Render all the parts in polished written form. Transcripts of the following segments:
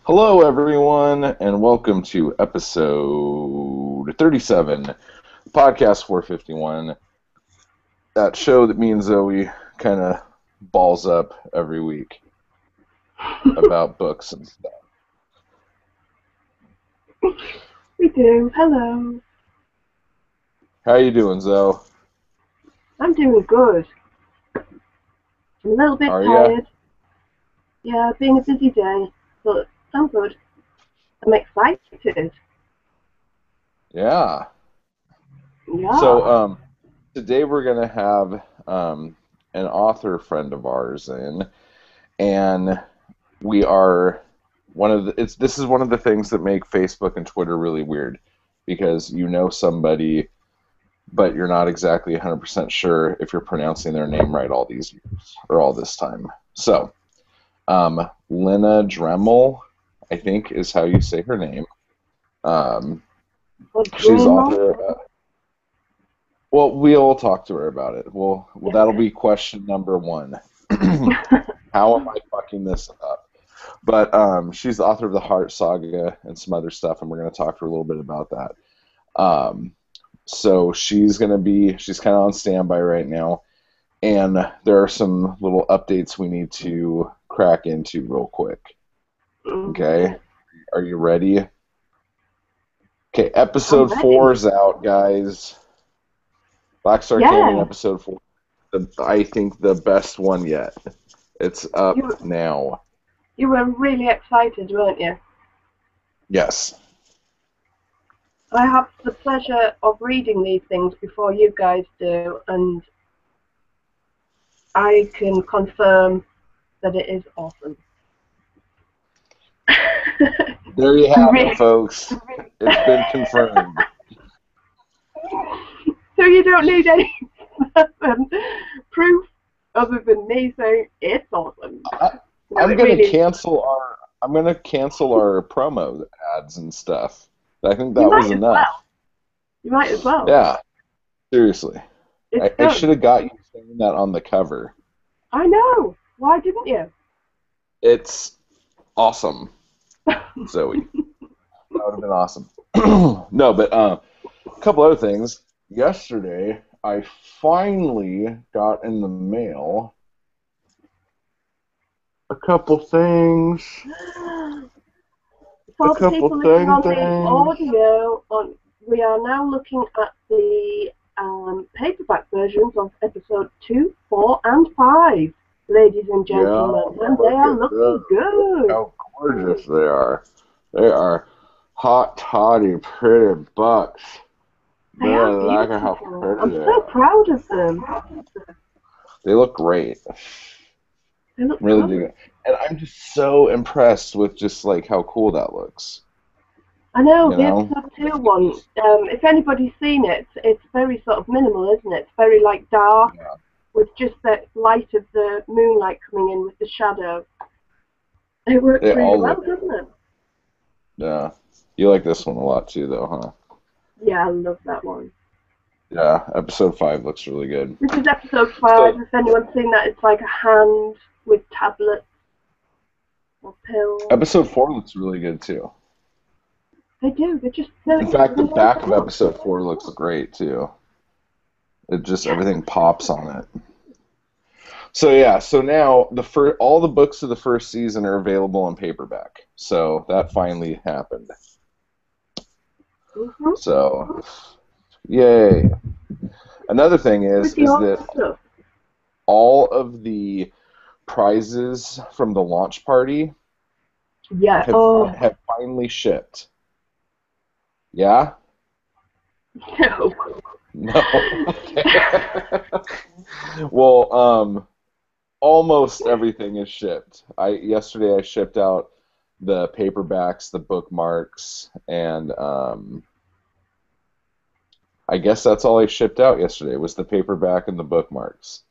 Hello, everyone, and welcome to episode 37, podcast 451. That show that me and Zoe kind of balls up every week about books and stuff. We do. Hello. How you doing, Zoe? I'm doing good. I'm a little bit Are ya? tired. Yeah, been a busy day, but I'm good. I'm excited. Yeah. Yeah. So, today we're gonna have an author friend of ours in, and we are this is one of the things that make Facebook and Twitter really weird, because you know somebody but you're not exactly 100% sure if you're pronouncing their name right all these years or all this time. So, Linna Drehmel, I think is how you say her name. She's Drehmel? author. Well, we'll talk to her about it. Well, that'll be question number one. How am I fucking this up? But she's the author of the Heart Saga and some other stuff, and we're going to talk to her a little bit about that. So she's kind of on standby right now, and there are some little updates we need to crack into real quick. Okay? Are you ready? Okay, episode 4 is out, guys. Black Star Canyon episode 4. I think the best one yet. It's up now. You were really excited, weren't you? Yes. I have the pleasure of reading these things before you guys do, and I can confirm that it is awesome. There you have it, folks. It's been confirmed. So you don't need any proof other than me saying it's awesome. I'm gonna cancel our promo ads and stuff. I think that was enough. Well. You might as well. Yeah. Seriously. I should have got you saying that on the cover. I know. Why didn't you? It's awesome, Zoe. That would have been awesome. No, but a couple other things. Yesterday, I finally got in the mail a couple things. For the people listening on the audio, we are now looking at the paperback versions of episode 2, 4, and 5, ladies and gentlemen, and they are looking good. How gorgeous they are. They are hot, toddy, pretty bucks. They are beautiful. I'm so proud of them. They look great. They look really do. And I'm just so impressed with just like how cool that looks. I know, the episode 2 one, if anybody's seen it, it's very sort of minimal, isn't it? It's very like dark, with just the light of the moonlight coming in with the shadow. It works really well, doesn't it? Yeah. You like this one a lot too, though, huh? Yeah, I love that one. Yeah, episode 5 looks really good. This is episode 5. If anyone's seen that, it's like a hand with tablets or pills. Episode 4 looks really good too. They do. In fact, the back of episode 4 looks great too. It just everything pops on it. So yeah, so now all the books of the first season are available on paperback. So that finally happened. So, yay! Another thing is that all of the prizes from the launch party have finally shipped. Yeah? No. Okay. Well, almost everything is shipped. Yesterday I shipped out the paperbacks, the bookmarks, and I guess that's all I shipped out yesterday was the paperback and the bookmarks.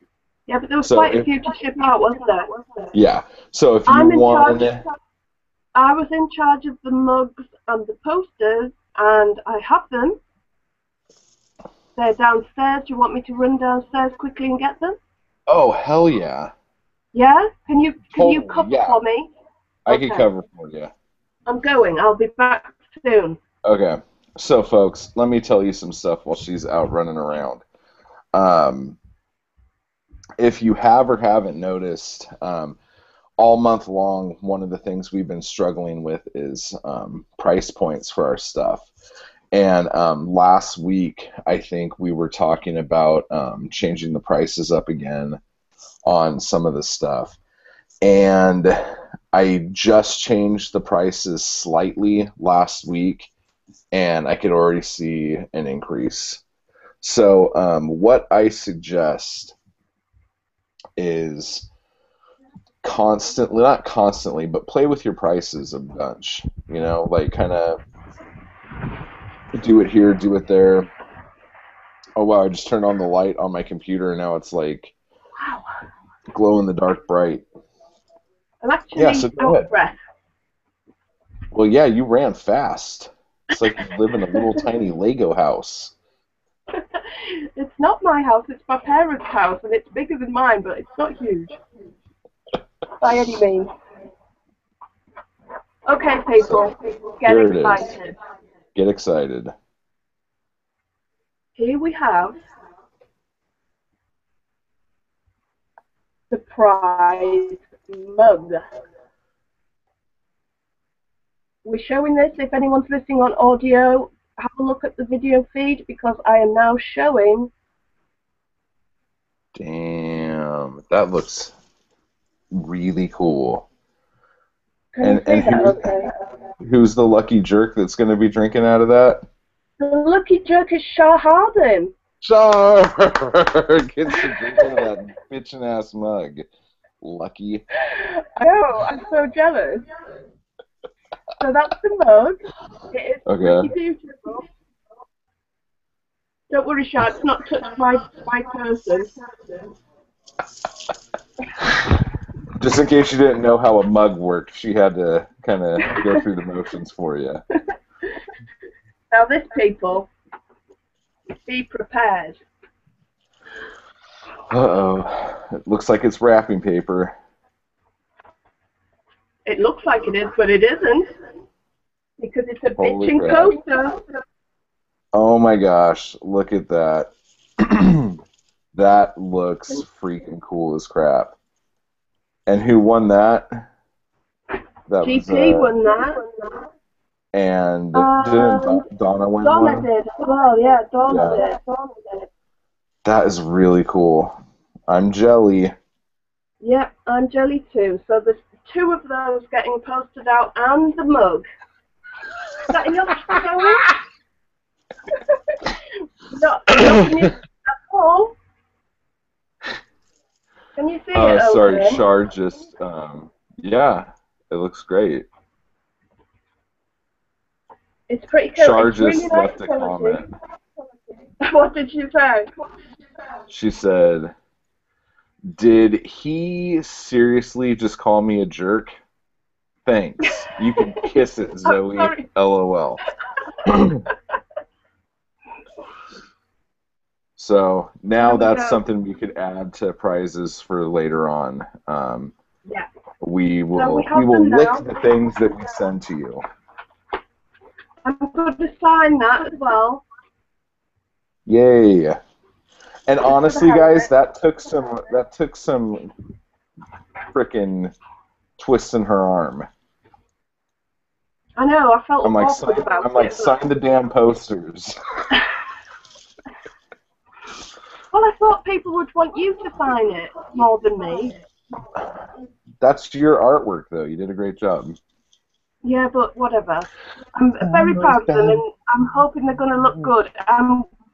Yeah, but there was quite a few to ship out, wasn't there? Yeah. So if you want... I was in charge of the mugs and the posters, and I have them. They're downstairs. Do you want me to run downstairs quickly and get them? Oh, hell yeah. Yeah? Can you cover for me? I can cover for you. I'm going. I'll be back soon. Okay. So, folks, let me tell you some stuff while she's out running around. Um, if you have or haven't noticed, all month long, one of the things we've been struggling with is price points for our stuff. And last week, I think we were talking about changing the prices up again on some of the stuff. And I just changed the prices slightly last week, and I could already see an increase. So what I suggest is constantly, not constantly, but play with your prices a bunch. You know, like kind of do it here, do it there. Oh wow, I just turned on the light on my computer and now it's like glow in the dark bright. I'm actually So out of breath. Well, yeah, you ran fast. It's like you live in a little tiny Lego house. It's not my house, it's my parents' house, and it's bigger than mine, but it's not huge. By any means. Okay, people, get excited. Get excited. Here we have the prize mug. We're showing this. If anyone's listening on audio, have a look at the video feed because I am now showing. Damn, that looks really cool. And who's the lucky jerk that's going to be drinking out of that? The lucky jerk is Shah Hardin. Shah gets to drink out of that bitchin' ass mug. Lucky. I know, I'm so jealous. So that's the mug. It is pretty beautiful. Don't worry, Shah, it's not touched by person. Just in case you didn't know how a mug worked, she had to kind of go through the motions for you. Now this, people, be prepared. Uh-oh. It looks like it's wrapping paper. It looks like it is, but it isn't. Because it's a bitchin' coaster. Oh my gosh, look at that. That looks freaking cool as crap. And who won that? That GP won that. And didn't Donna win Donna one? did. Well, yeah, Donna did. That is really cool. I'm jelly. Yep, I'm jelly too. So there's 2 of those getting posted out and the mug. Is that enough to Not enough at all. Can you see it? Sorry, Char just, yeah, it looks great. It's pretty cool. Char just left a comment. What did she say? She said, "Did he seriously just call me a jerk? Thanks. You can kiss it, Zoe. LOL." So now that's something we could add to prizes for later on. Yeah. We will lick the things that we send to you. I'm going to sign that as well. Yay! And honestly, guys, that took some frickin' twists in her arm. I know. I felt awkward about it. I'm like, sign the damn posters. Well, I thought people would want you to sign it more than me. That's your artwork, though. You did a great job. Yeah, but whatever. I'm very proud of them, and I'm hoping they're going to look good.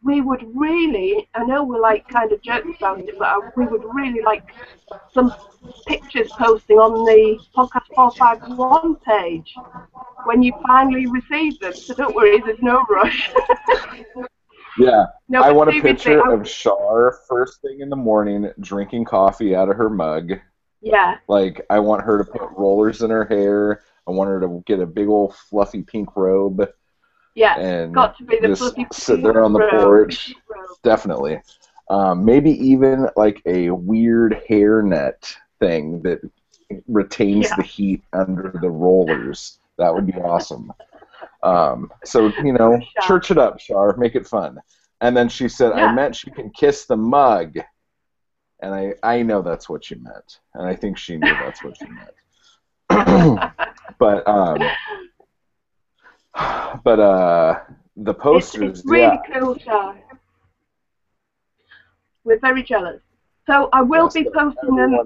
We would really, I know we're like kind of jerks about it, but we would really like some pictures posting on the Podcast 451 page when you finally receive them. So don't worry, there's no rush. Yeah, no, I want a picture of Char first thing in the morning drinking coffee out of her mug. Yeah. Like, I want her to put rollers in her hair. I want her to get a big old fluffy pink robe. Yeah, and got to be the just sit there on the porch. Definitely. Maybe even like a weird hairnet thing that retains the heat under the rollers. That would be awesome. So, you know, church it up, Char. Make it fun. And then she said, I meant she can kiss the mug. And I know that's what she meant. And I think she knew that's what she meant. But the posters, it's really cool, Char. We're very jealous. So I will be posting them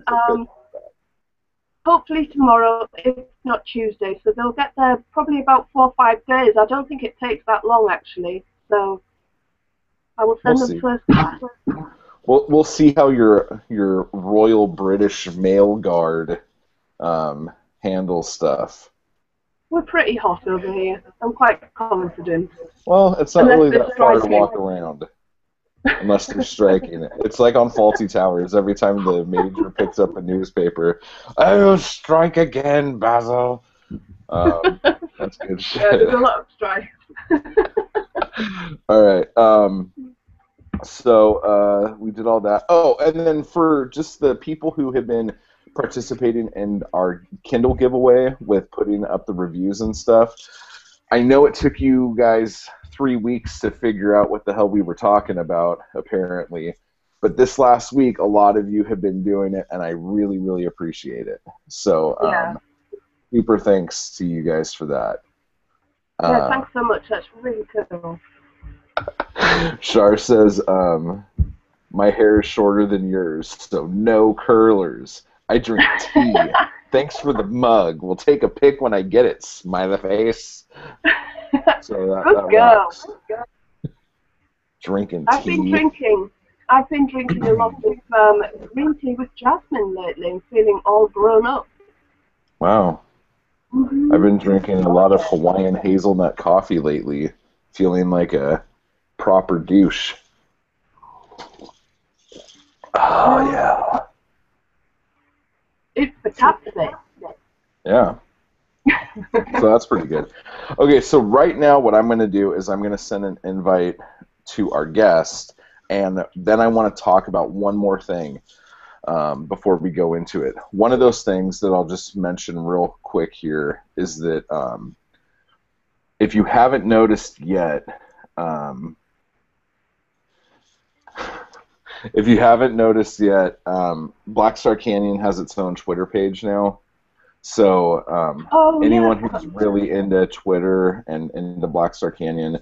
hopefully tomorrow, if not Tuesday. So they'll get there probably about 4 or 5 days. I don't think it takes that long, actually. So I will send them first class. We'll see how your Royal British Mail Guard handles stuff. We're pretty hot over here. I'm quite confident. Well, it's not really that far to walk around. Unless they're striking. It's like on Faulty Towers. Every time the major picks up a newspaper, "Oh, strike again, Basil." That's good shit. Yeah, there's a lot of strikes. All right. So we did all that. Oh, and then for just the people who have been participating in our Kindle giveaway with putting up the reviews and stuff, I know it took you guys 3 weeks to figure out what the hell we were talking about, apparently. But this last week, a lot of you have been doing it, and I really, really appreciate it. So, super thanks to you guys for that. Yeah, thanks so much. That's really cool. Char says, my hair is shorter than yours, so no curlers. I drink tea. Thanks for the mug. We'll take a pic when I get it, smiley face. So that works. Drinking tea. I've been drinking a lot of green tea with jasmine lately and feeling all grown up. Wow. I've been drinking a lot of Hawaiian hazelnut coffee lately, feeling like a proper douche. Oh, yeah. It's fantastic. Yeah. So that's pretty good. Okay, so right now what I'm going to do is I'm going to send an invite to our guest, and then I want to talk about one more thing before we go into it. One of those things that I'll just mention real quick here is that if you haven't noticed yet, Black Star Canyon has its own Twitter page now. So anyone who's really into Twitter and into Black Star Canyon,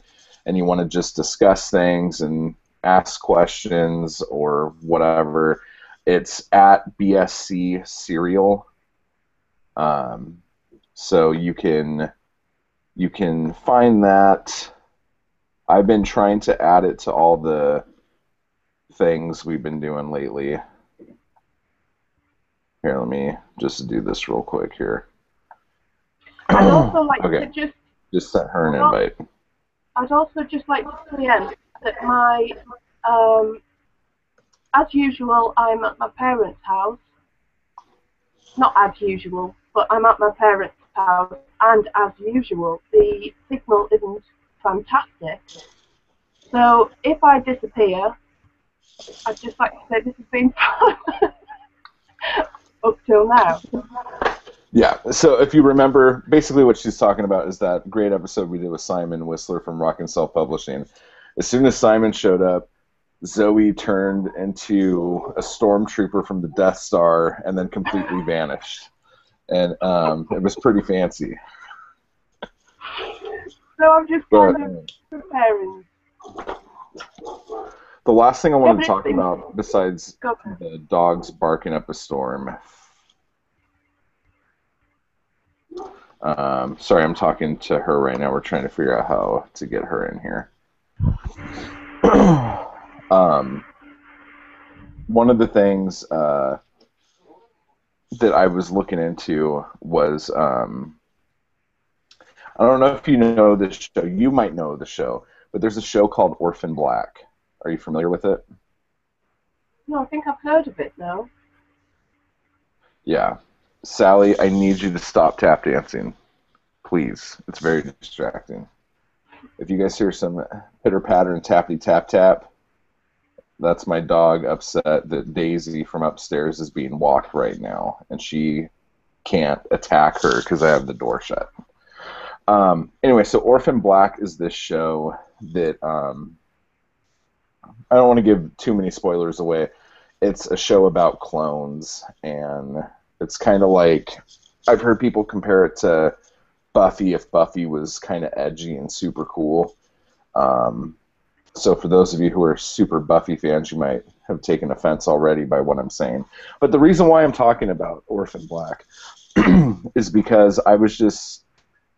and you want to just discuss things and ask questions or whatever, it's at BSC Serial. So you can find that. I've been trying to add it to all the things we've been doing lately. Here, let me just do this real quick here. I'd also like to just sent her an invite. I'd also just like to preempt that my, as usual, I'm at my parents' house. Not as usual, but I'm at my parents' house, and as usual, the signal isn't fantastic. So if I disappear, I'd just like to say this has been fun. Up till now. Yeah, so if you remember, basically what she's talking about is that great episode we did with Simon Whistler from Rock and Self Publishing. As soon as Simon showed up, Zoe turned into a stormtrooper from the Death Star and then completely vanished. And it was pretty fancy. So I'm just kind of preparing. The last thing I wanted to talk about, besides the dogs barking up a storm. Sorry, I'm talking to her right now. We're trying to figure out how to get her in here. One of the things that I was looking into was, I don't know if you know this show. You might know the show, but there's a show called Orphan Black. Are you familiar with it? No, I think I've heard of it now. Yeah. Sally, I need you to stop tap dancing. Please. It's very distracting. If you guys hear some pitter-patter and tappity-tap-tap, that's my dog upset that Daisy from upstairs is being walked right now, and she can't attack her because I have the door shut. Anyway, so Orphan Black is this show that I don't want to give too many spoilers away. It's a show about clones, and it's kind of like, I've heard people compare it to Buffy if Buffy was kind of edgy and super cool. So for those of you who are super Buffy fans, you might have taken offense already by what I'm saying. But the reason why I'm talking about Orphan Black is because I was just,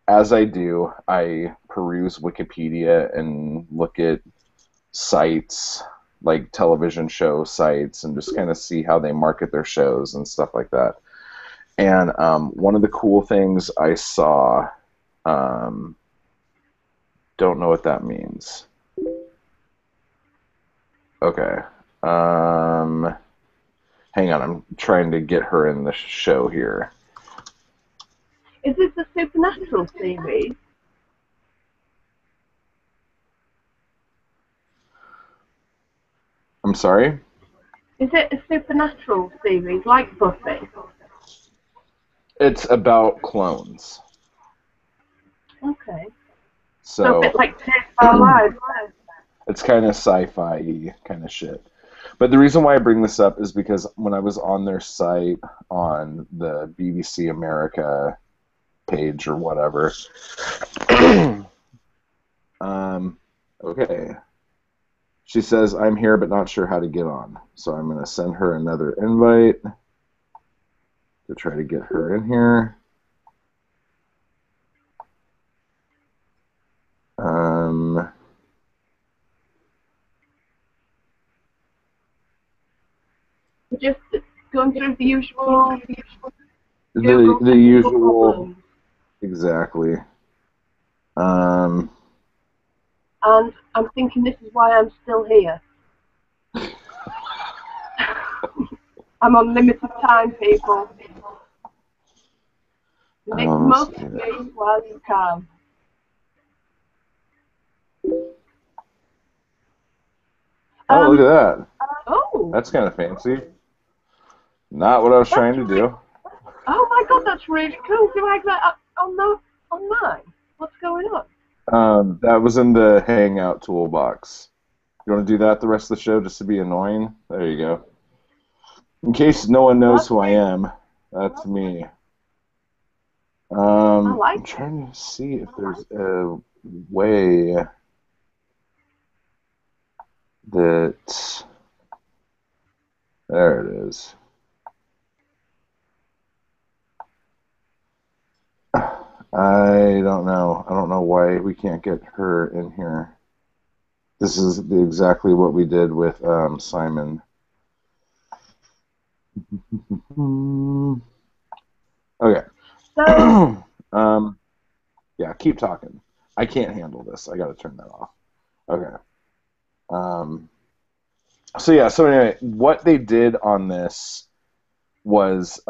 as I do, I peruse Wikipedia and look at sites, like television show sites, and just kind of see how they market their shows and stuff like that. And one of the cool things I saw, don't know what that means. Okay. Hang on, I'm trying to get her in the show here. Is this a supernatural series? I'm sorry? Is it a supernatural series like Buffy? It's about clones. Okay. So a bit like Dead by Alive. It's kind of sci-fi kind of shit. But the reason why I bring this up is because when I was on their site on the BBC America page or whatever, okay, she says, I'm here but not sure how to get on. So I'm going to send her another invite to try to get her in here. Just going through the usual the usual, exactly. And I'm thinking this is why I'm still here. I'm on limited time, people. Make the most of it while you can. Oh, look at that. Oh. That's kind of fancy. Not what I was trying to do. Oh my god, that's really cool. Do I have that on mine? What's going on? That was in the Hangout toolbox. You want to do that the rest of the show just to be annoying? There you go. In case no one knows who I am, that's me. I'm trying to see if there's a way that... There it is. I don't know. I don't know why we can't get her in here. This is exactly what we did with Simon. Okay. So, yeah, keep talking. I can't handle this. I got to turn that off. Okay. So anyway, what they did on this was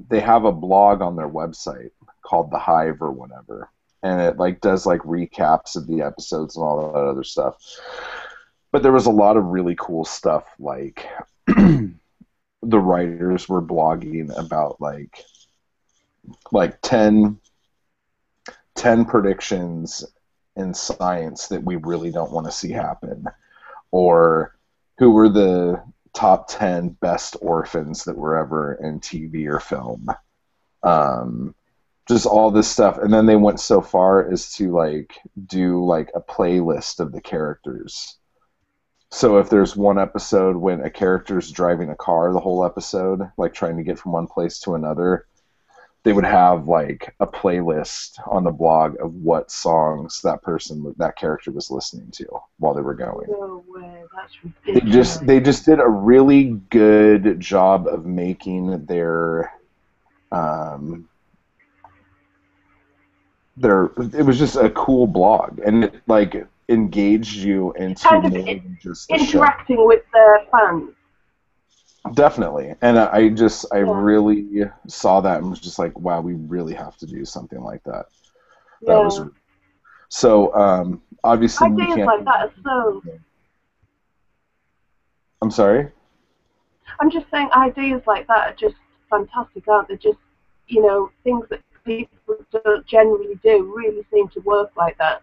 they have a blog on their website called The Hive or whatever, and it like does like recaps of the episodes and all that other stuff. But there was a lot of really cool stuff, like the writers were blogging about like 10 predictions in science that we really don't want to see happen, or who were the top 10 best orphans that were ever in TV or film. Just all this stuff. And then they went so far as to like do like a playlist of the characters. So if there's one episode when a character's driving a car the whole episode, like trying to get from one place to another, they would have like a playlist on the blog of what songs that character was listening to while they were going. No way, that's ridiculous. They just did a really good job of making their it was just a cool blog, and it like engaged you into kind of more than just the interacting show. with the fans. Definitely, and I really saw that and was just like, wow, we really have to do something like that. Yeah. That was so. Obviously, we can't. Like that are so. I'm sorry. I'm just saying, ideas like that are just fantastic, aren't they? Just things that people generally do really seem to work like that.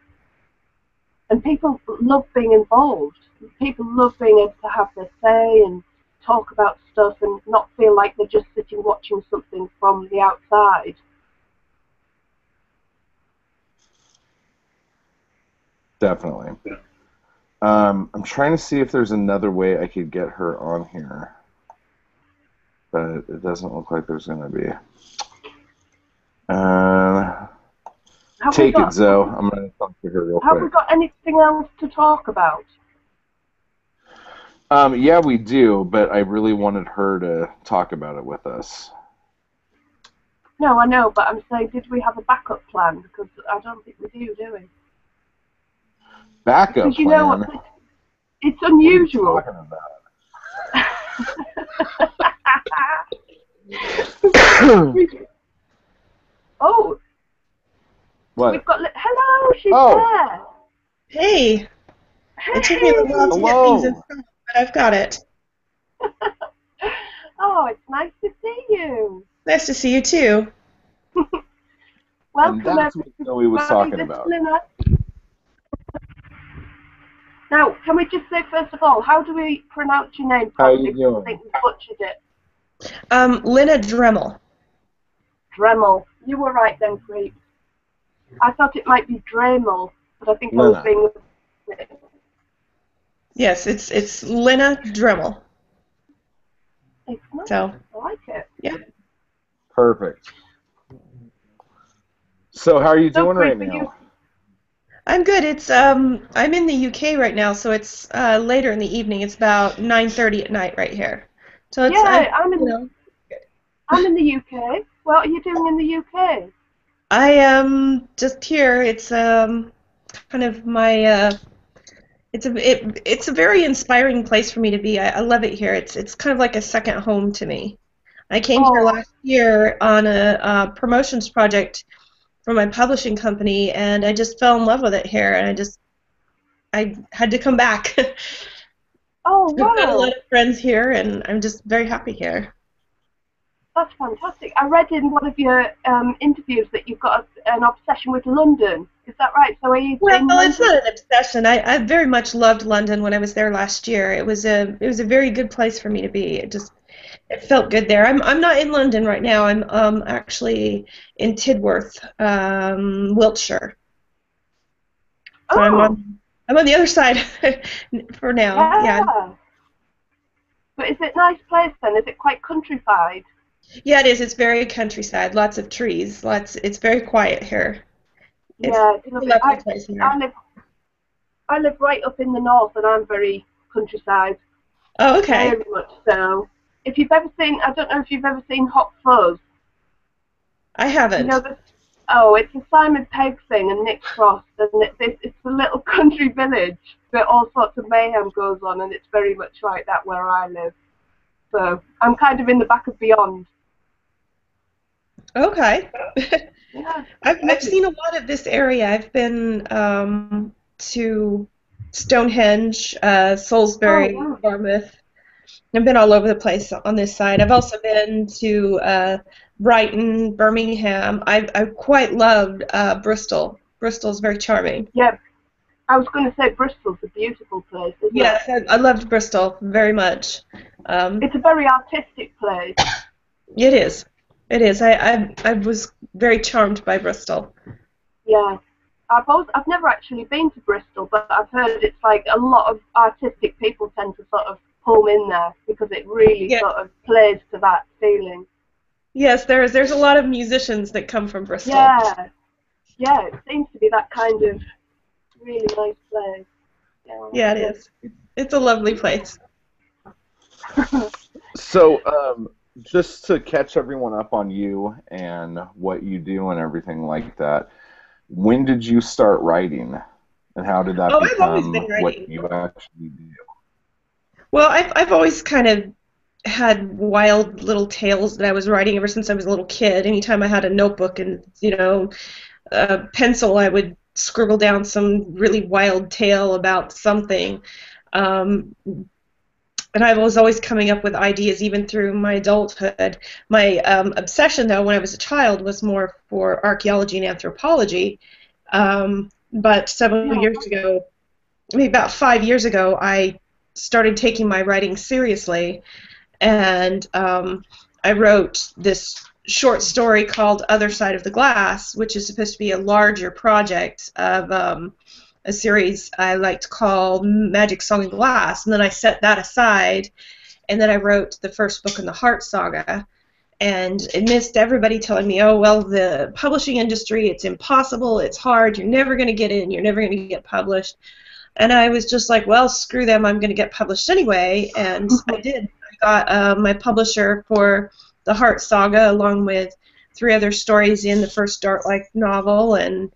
And people love being involved. People love being able to have their say and talk about stuff and not feel like they're just sitting watching something from the outside. Definitely. I'm trying to see if there's another way I could get her on here, but it doesn't look like there's going to be. Take it, Zoe. I'm going to talk to her real quick. Have we got anything else to talk about? Yeah, we do, but I really wanted her to talk about it with us. No, I know, but I'm saying, did we have a backup plan? Because I don't think we do we? Backup because you plan? know what? It's unusual. What are you talking about? Oh. What? We've got. Hello, she's there. Hey. It took me a little while to get things installed, but I've got it. Oh, it's nice to see you. Nice to see you too. Welcome, and that's what Zoe was talking about. Linna. Now, can we just say first of all, how do we pronounce your name? How are you doing? I think we butchered it. Linna Drehmel. Drehmel. You were right then, creep. I thought it might be Drehmel, but I think I was being. Yes, it's Linna Drehmel. It's nice. So, I like it. Yeah. Perfect. So how are you doing right now? I'm good. It's I'm in the UK right now, so it's later in the evening. It's about 9:30 at night right here. So it's I'm in the UK. What are you doing in the UK? I am just here. It's kind of my it's a very inspiring place for me to be. I love it here. It's kind of like a second home to me. I came here last year on a promotions project for my publishing company, and I just fell in love with it here, and I had to come back. Oh, wow. I've got a lot of friends here, and I'm just very happy here. That's fantastic. I read in one of your interviews that you've got an obsession with London. Is that right? So are you? Well, it's not an obsession. I very much loved London when I was there last year. It was a very good place for me to be. It felt good there. I'm not in London right now. I'm actually in Tidworth, Wiltshire. So I'm on the other side for now. Yeah. But is it a nice place then? Is it quite countryside? Yeah, it is. It's very countryside. Lots of trees. It's very quiet here. I live right up in the north, and I'm very countryside. Oh, okay. Very much so. If you've ever seen, I don't know if you've ever seen Hot Fuzz. I haven't. You know it's a Simon Pegg thing and Nick Frost, and it's a little country village, but all sorts of mayhem goes on, and it's very much like that where I live. So I'm kind of in the back of Beyond. Okay. Yeah. I've seen a lot of this area. I've been to Stonehenge, Salisbury, Bournemouth. I've been all over the place on this side. I've also been to Brighton, Birmingham. I quite loved Bristol. Bristol's very charming. Yeah, I was going to say Bristol's a beautiful place, isn't it? Yes, I loved Bristol very much. It's a very artistic place. It is. It is. I was very charmed by Bristol. Yeah. I've never actually been to Bristol, but I've heard it's like a lot of artistic people tend to sort of pull in there because it really sort of plays to that feeling. Yes, there's a lot of musicians that come from Bristol. Yeah, it seems to be that kind of really nice place. Yeah, it is. It's a lovely place. So, just to catch everyone up on you and what you do and everything like that, when did you start writing, and how did that become I've always been writing. What you actually do? Well, I've always kind of had wild little tales that I was writing ever since I was a little kid. Anytime I had a notebook and a pencil, I would scribble down some really wild tale about something. and I was always coming up with ideas even through my adulthood. My obsession, though, when I was a child, was more for archaeology and anthropology. But several years ago, maybe about 5 years ago, I started taking my writing seriously, and I wrote this short story called Other Side of the Glass, which is supposed to be a larger project of a series I like to call Magic Song and Glass, and then I set that aside, and then I wrote the first book in the Heart Saga, and amidst everybody telling me, oh, well, the publishing industry, it's impossible, it's hard, you're never going to get in, you're never going to get published, and I was just like, well, screw them, I'm going to get published anyway, and I did. I got my publisher for the Heart Saga, along with 3 other stories in the first Dark Life novel, and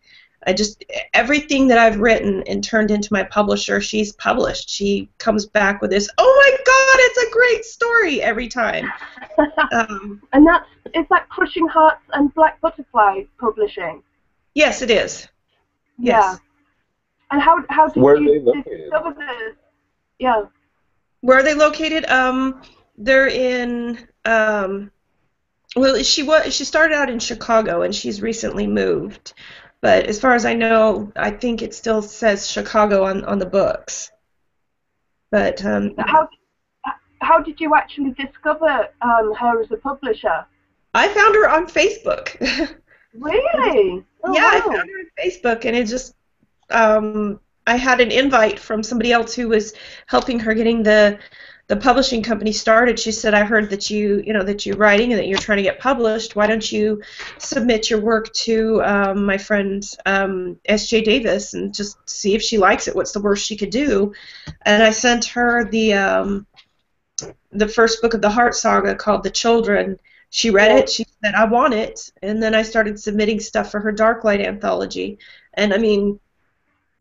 I just, everything that I've written and turned into my publisher, she's published. She comes back with this, oh my God, it's a great story every time. And is that Crushing Hearts and Black Butterfly Publishing? Yes, it is. Yeah. Yes. And how did Where are you they located? discover this? Yeah. Where are they located? They're in. Well, she started out in Chicago, and she's recently moved. But as far as I know, I think it still says Chicago on the books. But how did you actually discover her as a publisher? I found her on Facebook. Really? Oh, yeah, wow. I found her on Facebook, and it just I had an invite from somebody else who was helping her getting the publishing company started. She said, I heard that that you're writing and that you're trying to get published. Why don't you submit your work to my friend S.J. Davis and just see if she likes it? What's the worst she could do? And I sent her the first book of the Heart Saga called The Children. She read it. She said, I want it. And then I started submitting stuff for her Darklight anthology. And I mean,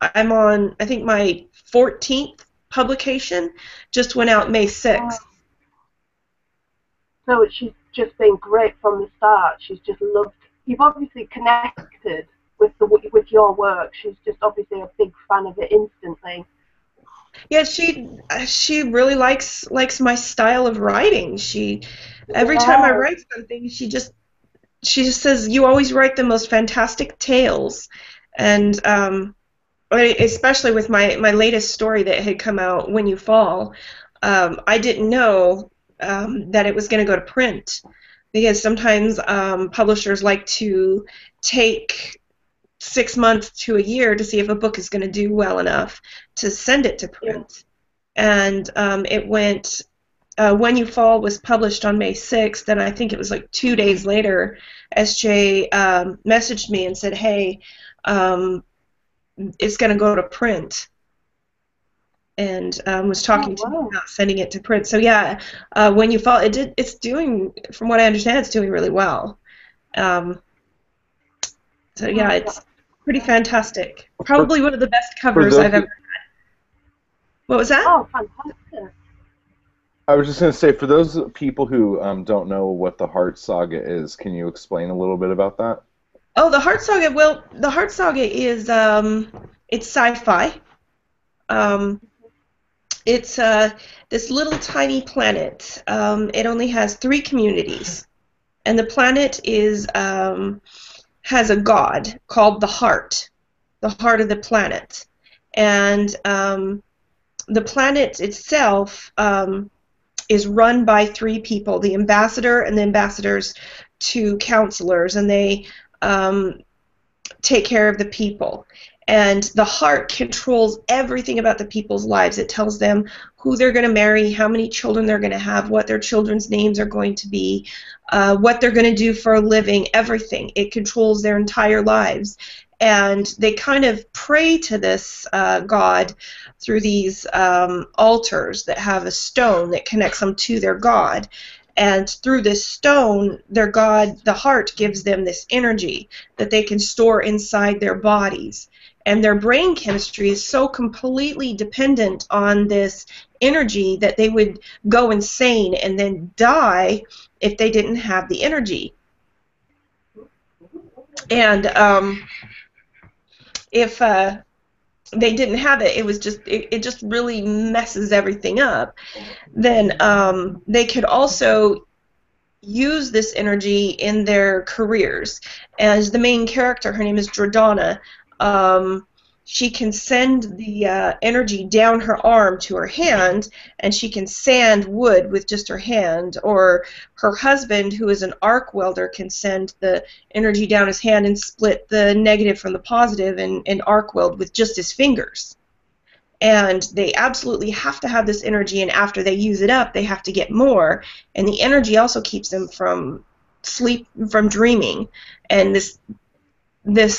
I'm on, I think, my 14th publication, just went out May 6th. So she's just been great from the start. She's just loved. You've obviously connected with your work. She's just obviously a big fan of it instantly. Yeah, she really likes my style of writing. Every time I write something, she just says, you always write the most fantastic tales. And especially with my latest story that had come out, When You Fall, I didn't know that it was going to go to print, because sometimes publishers like to take 6 months to a year to see if a book is going to do well enough to send it to print. And it went, When You Fall was published on May 6th, and I think it was like 2 days later, SJ messaged me and said, hey, it's going to go to print, and was talking to me about sending it to print. So yeah, When You Fall, it's doing, from what I understand, it's doing really well. So yeah, it's pretty fantastic. Probably one of the best covers I've ever had. What was that? Oh, fantastic. I was just going to say, for those people who don't know what the Heart Saga is, can you explain a little bit about that? Oh, the Heart Saga. Well, the Heart Saga is it's sci-fi. It's this little tiny planet. It only has 3 communities, and the planet has a god called the Heart of the planet, and the planet itself is run by 3 people: the ambassador and the ambassador's 2 counselors, and they take care of the people. And the heart controls everything about the people's lives. It tells them who they're going to marry, how many children they're going to have, what their children's names are going to be, what they're going to do for a living, everything. It controls their entire lives. And they kind of pray to this god through these altars that have a stone that connects them to their god. And through this stone, their god, the heart, gives them this energy that they can store inside their bodies. And their brain chemistry is so completely dependent on this energy that they would go insane and then die if they didn't have the energy. And if they didn't have it, it just really messes everything up. Then they could also use this energy in their careers. As the main character, her name is Dredana. She can send the energy down her arm to her hand, and she can sand wood with just her hand. Or her husband, who is an arc welder, can send the energy down his hand and split the negative from the positive and arc weld with just his fingers. And they absolutely have to have this energy, and after they use it up, they have to get more. And the energy also keeps them from sleep, from dreaming. And this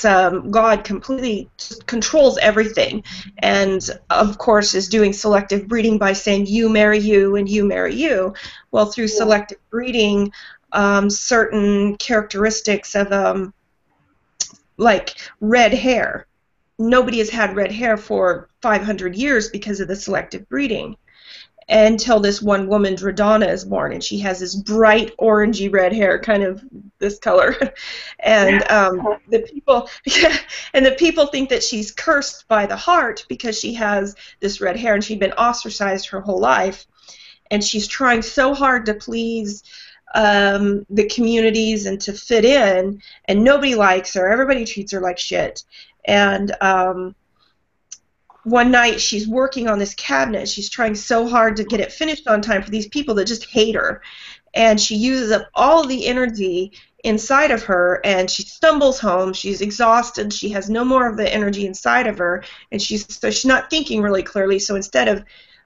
god completely controls everything, and of course is doing selective breeding by saying you marry you and you marry you. Well, through selective breeding, certain characteristics of like red hair. Nobody has had red hair for 500 years because of the selective breeding, until this one woman, Dredana, is born, and she has this bright orangey red hair, kind of this color, and the people think that she's cursed by the heart because she has this red hair, and she'd been ostracized her whole life, and she's trying so hard to please the communities and to fit in, and nobody likes her. Everybody treats her like shit, and one night she's working on this cabinet. She's trying so hard to get it finished on time for these people that just hate her. And she uses up all the energy inside of her, and she stumbles home. She's exhausted. She has no more of the energy inside of her, and she's not thinking really clearly. So instead of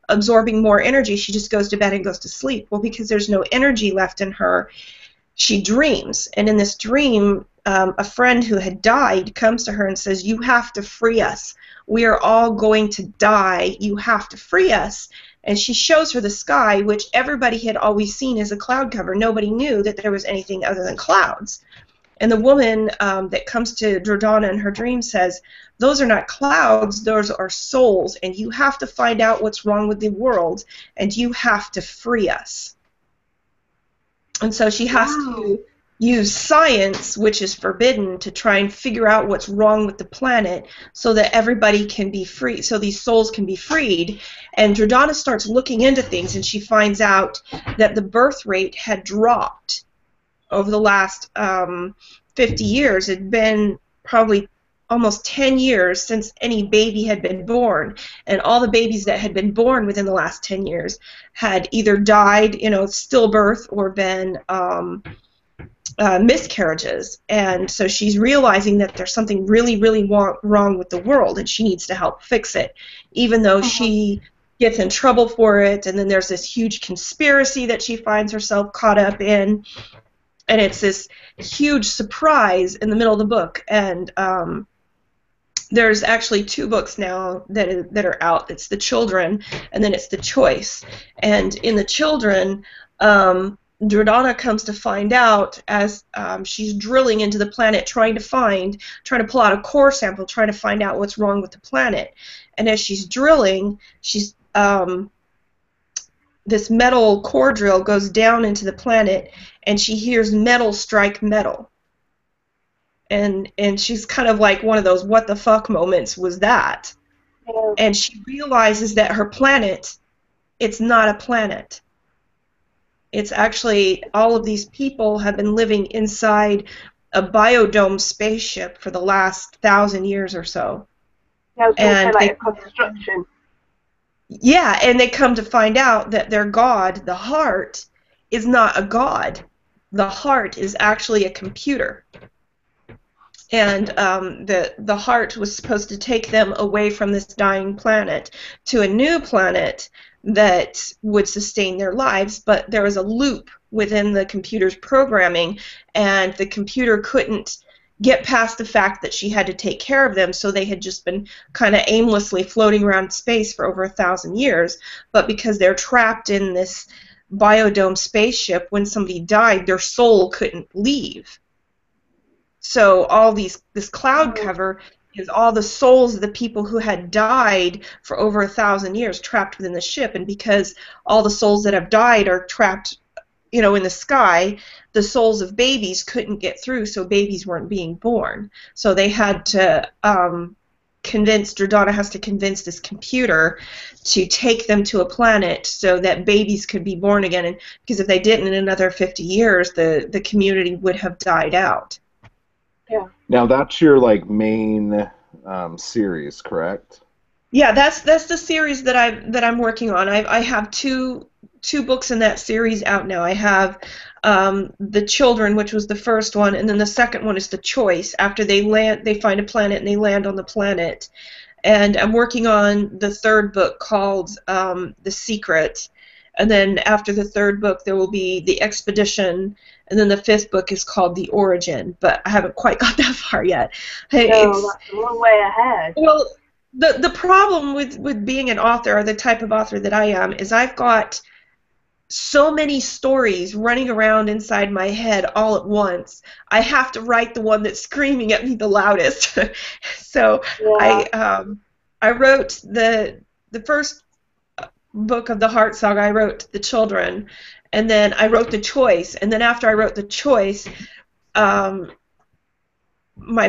absorbing more energy, she just goes to bed and goes to sleep. Well, because there's no energy left in her, she dreams. And in this dream, a friend who had died comes to her and says, "You have to free us. We are all going to die. You have to free us." And she shows her the sky, which everybody had always seen as a cloud cover. Nobody knew that there was anything other than clouds. And the woman that comes to Dredana in her dream says, "Those are not clouds, those are souls, and you have to find out what's wrong with the world, and you have to free us." And so she has to use science, which is forbidden, to try and figure out what's wrong with the planet so that everybody can be free, so these souls can be freed. And Dredana starts looking into things, and she finds out that the birth rate had dropped over the last 50 years. It had been probably almost 10 years since any baby had been born, and all the babies that had been born within the last 10 years had either died, stillbirth, or been miscarriages. And so she's realizing that there's something really, really wrong with the world, and she needs to help fix it, even though she gets in trouble for it. And then there's this huge conspiracy that she finds herself caught up in, and it's this huge surprise in the middle of the book. And there's actually 2 books now that are out. It's The Children, and then it's The Choice. And in The Children, Dredana comes to find out, as she's drilling into the planet, trying to pull out a core sample, trying to find out what's wrong with the planet. And as she's drilling, this metal core drill goes down into the planet, and she hears metal strike metal. And she's kind of like, one of those what the fuck moments was that. Yeah. And she realizes that her planet, it's not a planet. It's actually, all of these people have been living inside a biodome spaceship for the last 1,000 years or so. Yeah, I was going to say, like a construction. Yeah, and they come to find out that their god, the heart, is not a god. The heart is actually a computer. And the heart was supposed to take them away from this dying planet to a new planet that would sustain their lives, but there was a loop within the computer's programming, and the computer couldn't get past the fact that she had to take care of them, so they had just been kind of aimlessly floating around space for over 1,000 years. But because they're trapped in this biodome spaceship, when somebody died, their soul couldn't leave. So all this cloud cover is all the souls of the people who had died for over 1,000 years trapped within the ship. And because all the souls that have died are trapped, in the sky, the souls of babies couldn't get through, so babies weren't being born. So they had to Donna has to convince this computer to take them to a planet so that babies could be born again. And because if they didn't, in another 50 years, the community would have died out. Yeah. Now that's your like main series, correct? Yeah, that's the series that I'm working on. I have two books in that series out now. I have The Children, which was the first one, and then the second one is The Choice. After they find a planet and they land on the planet. And I'm working on the third book called The Secret. And then after the third book, there will be The Expedition, and then the fifth book is called The Origin. But I haven't quite got that far yet. No, that's a long way ahead. Well, the problem with being an author, or the type of author that I am, is I've got so many stories running around inside my head all at once. I have to write the one that's screaming at me the loudest. So yeah. I wrote the first book of the Heart Saga. I wrote The Children, and then I wrote The Choice, and then after I wrote The Choice, my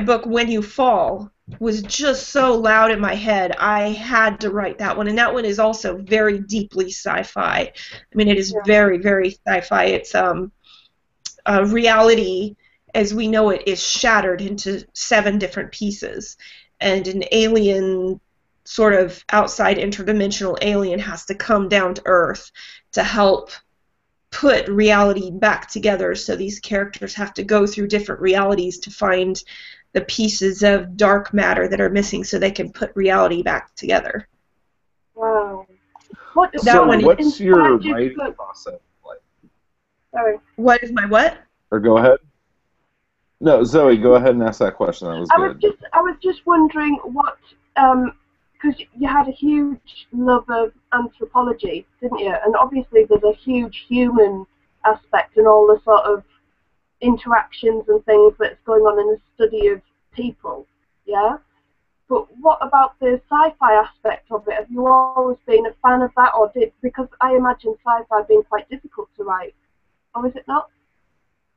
book When You Fall was just so loud in my head. I had to write that one, and that one is also very deeply sci-fi. I mean, it is very, very sci-fi. It's reality as we know it is shattered into 7 different pieces, and an alien, sort of outside interdimensional alien, has to come down to Earth to help put reality back together. So these characters have to go through different realities to find the pieces of dark matter that are missing so they can put reality back together. Wow. What's your writing process like? Sorry. What is my what? Or go ahead. No, Zoe, go ahead and ask that question. That was good. I was just wondering what, because you had a huge love of anthropology, didn't you? And obviously there's a huge human aspect and all the sort of interactions and things that's going on in the study of people, yeah? But what about the sci-fi aspect of it? Have you always been a fan of that, or because I imagine sci-fi being quite difficult to write, or is it not?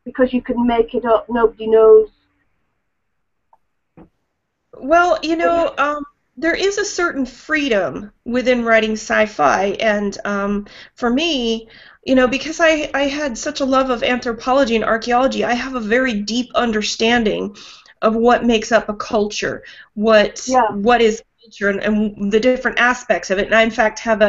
Because you can make it up, nobody knows. Well, there is a certain freedom within writing sci-fi, and for me, because I had such a love of anthropology and archaeology, I have a very deep understanding of what makes up a culture, what is culture, and the different aspects of it. And I, in fact, have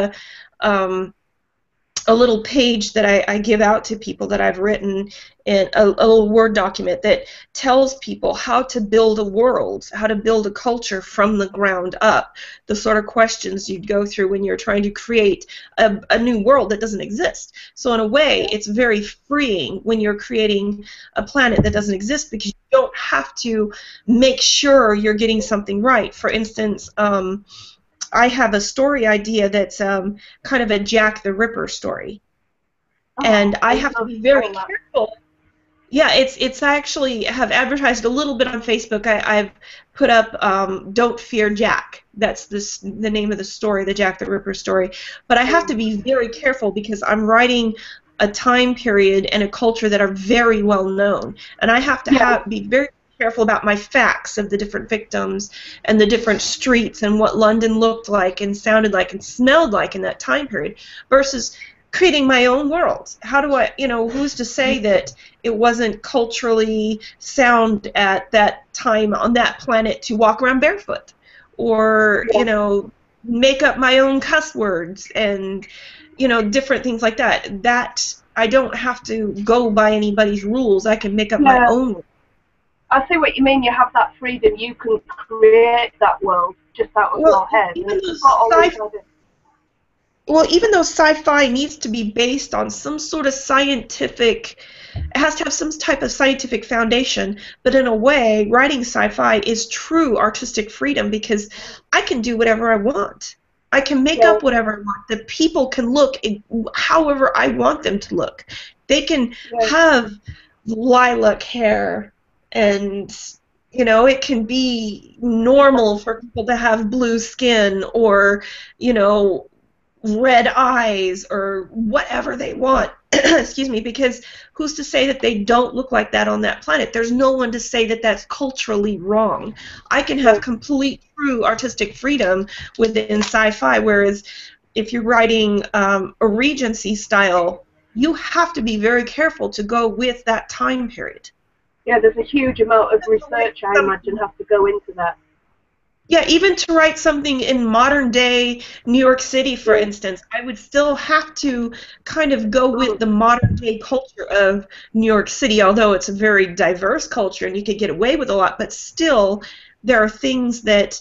a little page that I give out to people that I've written in a little Word document that tells people how to build a world, how to build a culture from the ground up, the sort of questions you'd go through when you're trying to create a new world that doesn't exist. So in a way, it's very freeing when you're creating a planet that doesn't exist, because you don't have to make sure you're getting something right. For instance, I have a story idea that's kind of a Jack the Ripper story, and I have to be very careful. Yeah, it's actually have advertised a little bit on Facebook. I've put up "Don't Fear Jack." That's the name of the story, the Jack the Ripper story. But I have to be very careful because I'm writing a time period and a culture that are very well known, and I have to be very careful about my facts of the different victims and the different streets and what London looked like and sounded like and smelled like in that time period versus creating my own world. How do I, who's to say that it wasn't culturally sound at that time on that planet to walk around barefoot or, make up my own cuss words and, different things like that. That I don't have to go by anybody's rules. I can make up my own. I see what you mean. You have that freedom. You can create that world just out of your head. Even though sci-fi needs to be based on some sort of scientific, it has to have some type of scientific foundation, but in a way, writing sci-fi is true artistic freedom because I can do whatever I want. I can make up whatever I want. The people can look however I want them to look. They can have lilac hair, and it can be normal for people to have blue skin or red eyes or whatever they want. Excuse me, because who's to say that they don't look like that on that planet? There's no one to say that that's culturally wrong. I can have complete, true artistic freedom within sci-fi, whereas if you're writing a Regency style, you have to be very careful to go with that time period. Yeah, there's a huge amount of research, I imagine, has to go into that. Yeah, even to write something in modern day New York City, for instance, I would still have to kind of go with the modern day culture of New York City, although it's a very diverse culture and you could get away with a lot, but still there are things that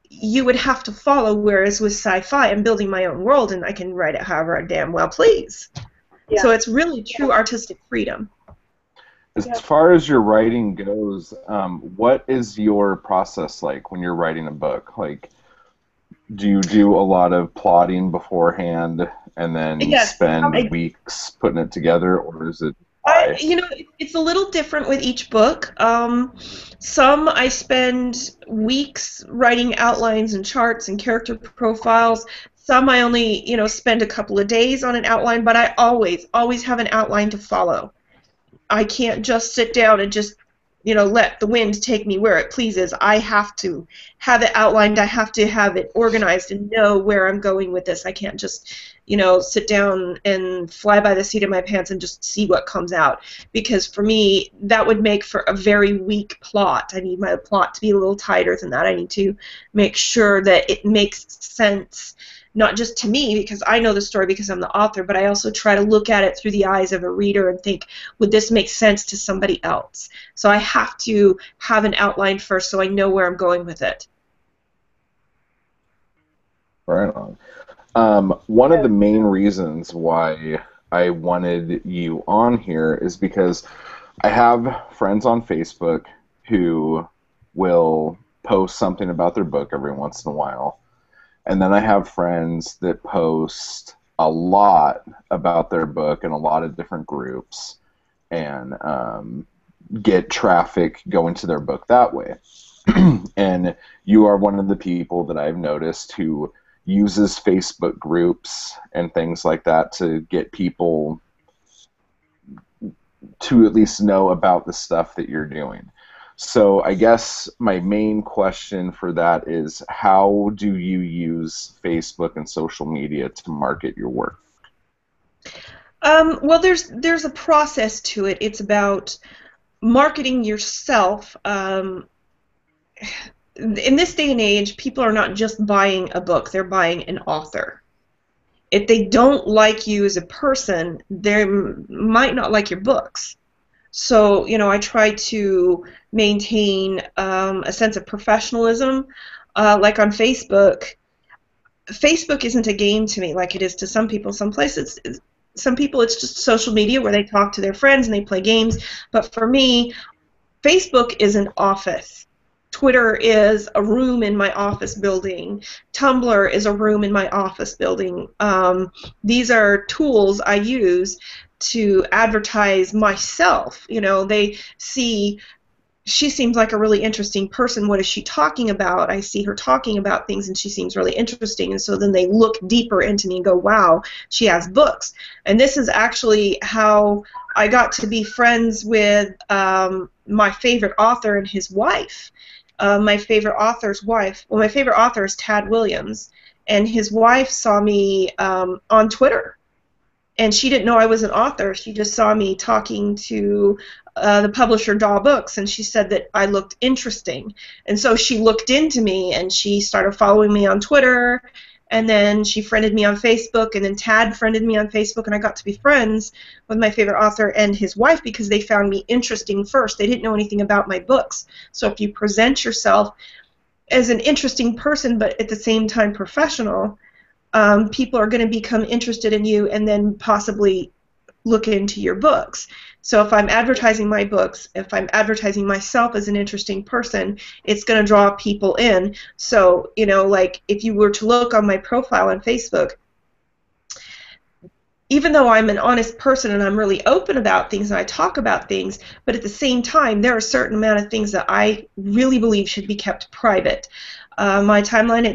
you would have to follow, whereas with sci-fi, I'm building my own world and I can write it however I damn well please. Yeah. So it's really true artistic freedom. As far as your writing goes, what is your process like when you're writing a book? Like, do you do a lot of plotting beforehand and then spend weeks putting it together, or is it? It's a little different with each book. Some I spend weeks writing outlines and charts and character profiles. Some I only, spend a couple of days on an outline, but I always have an outline to follow. I can't just sit down and just, let the wind take me where it pleases. I have to have it outlined. I have to have it organized and know where I'm going with this. I can't just, sit down and fly by the seat of my pants and just see what comes out. Because for me, that would make for a very weak plot. I need my plot to be a little tighter than that. I need to make sure that it makes sense, not just to me, because I know the story because I'm the author, but I also try to look at it through the eyes of a reader and think, would this make sense to somebody else? So I have to have an outline first so I know where I'm going with it. Right on. One of the main reasons why I wanted you on here is because I have friends on Facebook who will post something about their book every once in a while. And then I have friends that post a lot about their book in a lot of different groups and get traffic going to their book that way. And you are one of the people that I've noticed who uses Facebook groups and things like that to get people to at least know about the stuff that you're doing. So I guess my main question for that is, how do you use Facebook and social media to market your work? Well, there's a process to it. It's about marketing yourself. In this day and age, people are not just buying a book, they're buying an author. If they don't like you as a person, they might not like your books. So, I try to maintain a sense of professionalism. Like on Facebook, Facebook isn't a game to me like it is to some people. Some people it's just social media where they talk to their friends and they play games. But for me, Facebook is an office. Twitter is a room in my office building. Tumblr is a room in my office building. These are tools I use to advertise myself. They see, she seems like a really interesting person. What is she talking about? I see her talking about things and she seems really interesting. And so then they look deeper into me and go, wow, she has books. And this is actually how I got to be friends with my favorite author and his wife. My favorite author's wife, well, my favorite author is Tad Williams, and his wife saw me on Twitter. And she didn't know I was an author. She just saw me talking to the publisher Daw Books, and she said that I looked interesting. And so she looked into me, and she started following me on Twitter, and then she friended me on Facebook, and then Tad friended me on Facebook, and I got to be friends with my favorite author and his wife because they found me interesting first. They didn't know anything about my books. So if you present yourself as an interesting person but at the same time professional, people are going to become interested in you and then possibly look into your books. So if I'm advertising my books, if I'm advertising myself as an interesting person, it's going to draw people in. So, like if you were to look on my profile on Facebook, even though I'm an honest person and I'm really open about things and I talk about things, but at the same time, there are a certain amount of things that I really believe should be kept private. My timeline,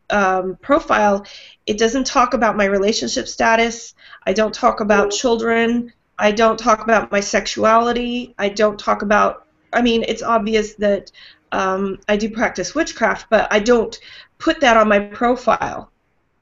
profile, it doesn't talk about my relationship status. I don't talk about children. I don't talk about my sexuality. I don't talk about, I mean, it's obvious that I do practice witchcraft, but I don't put that on my profile.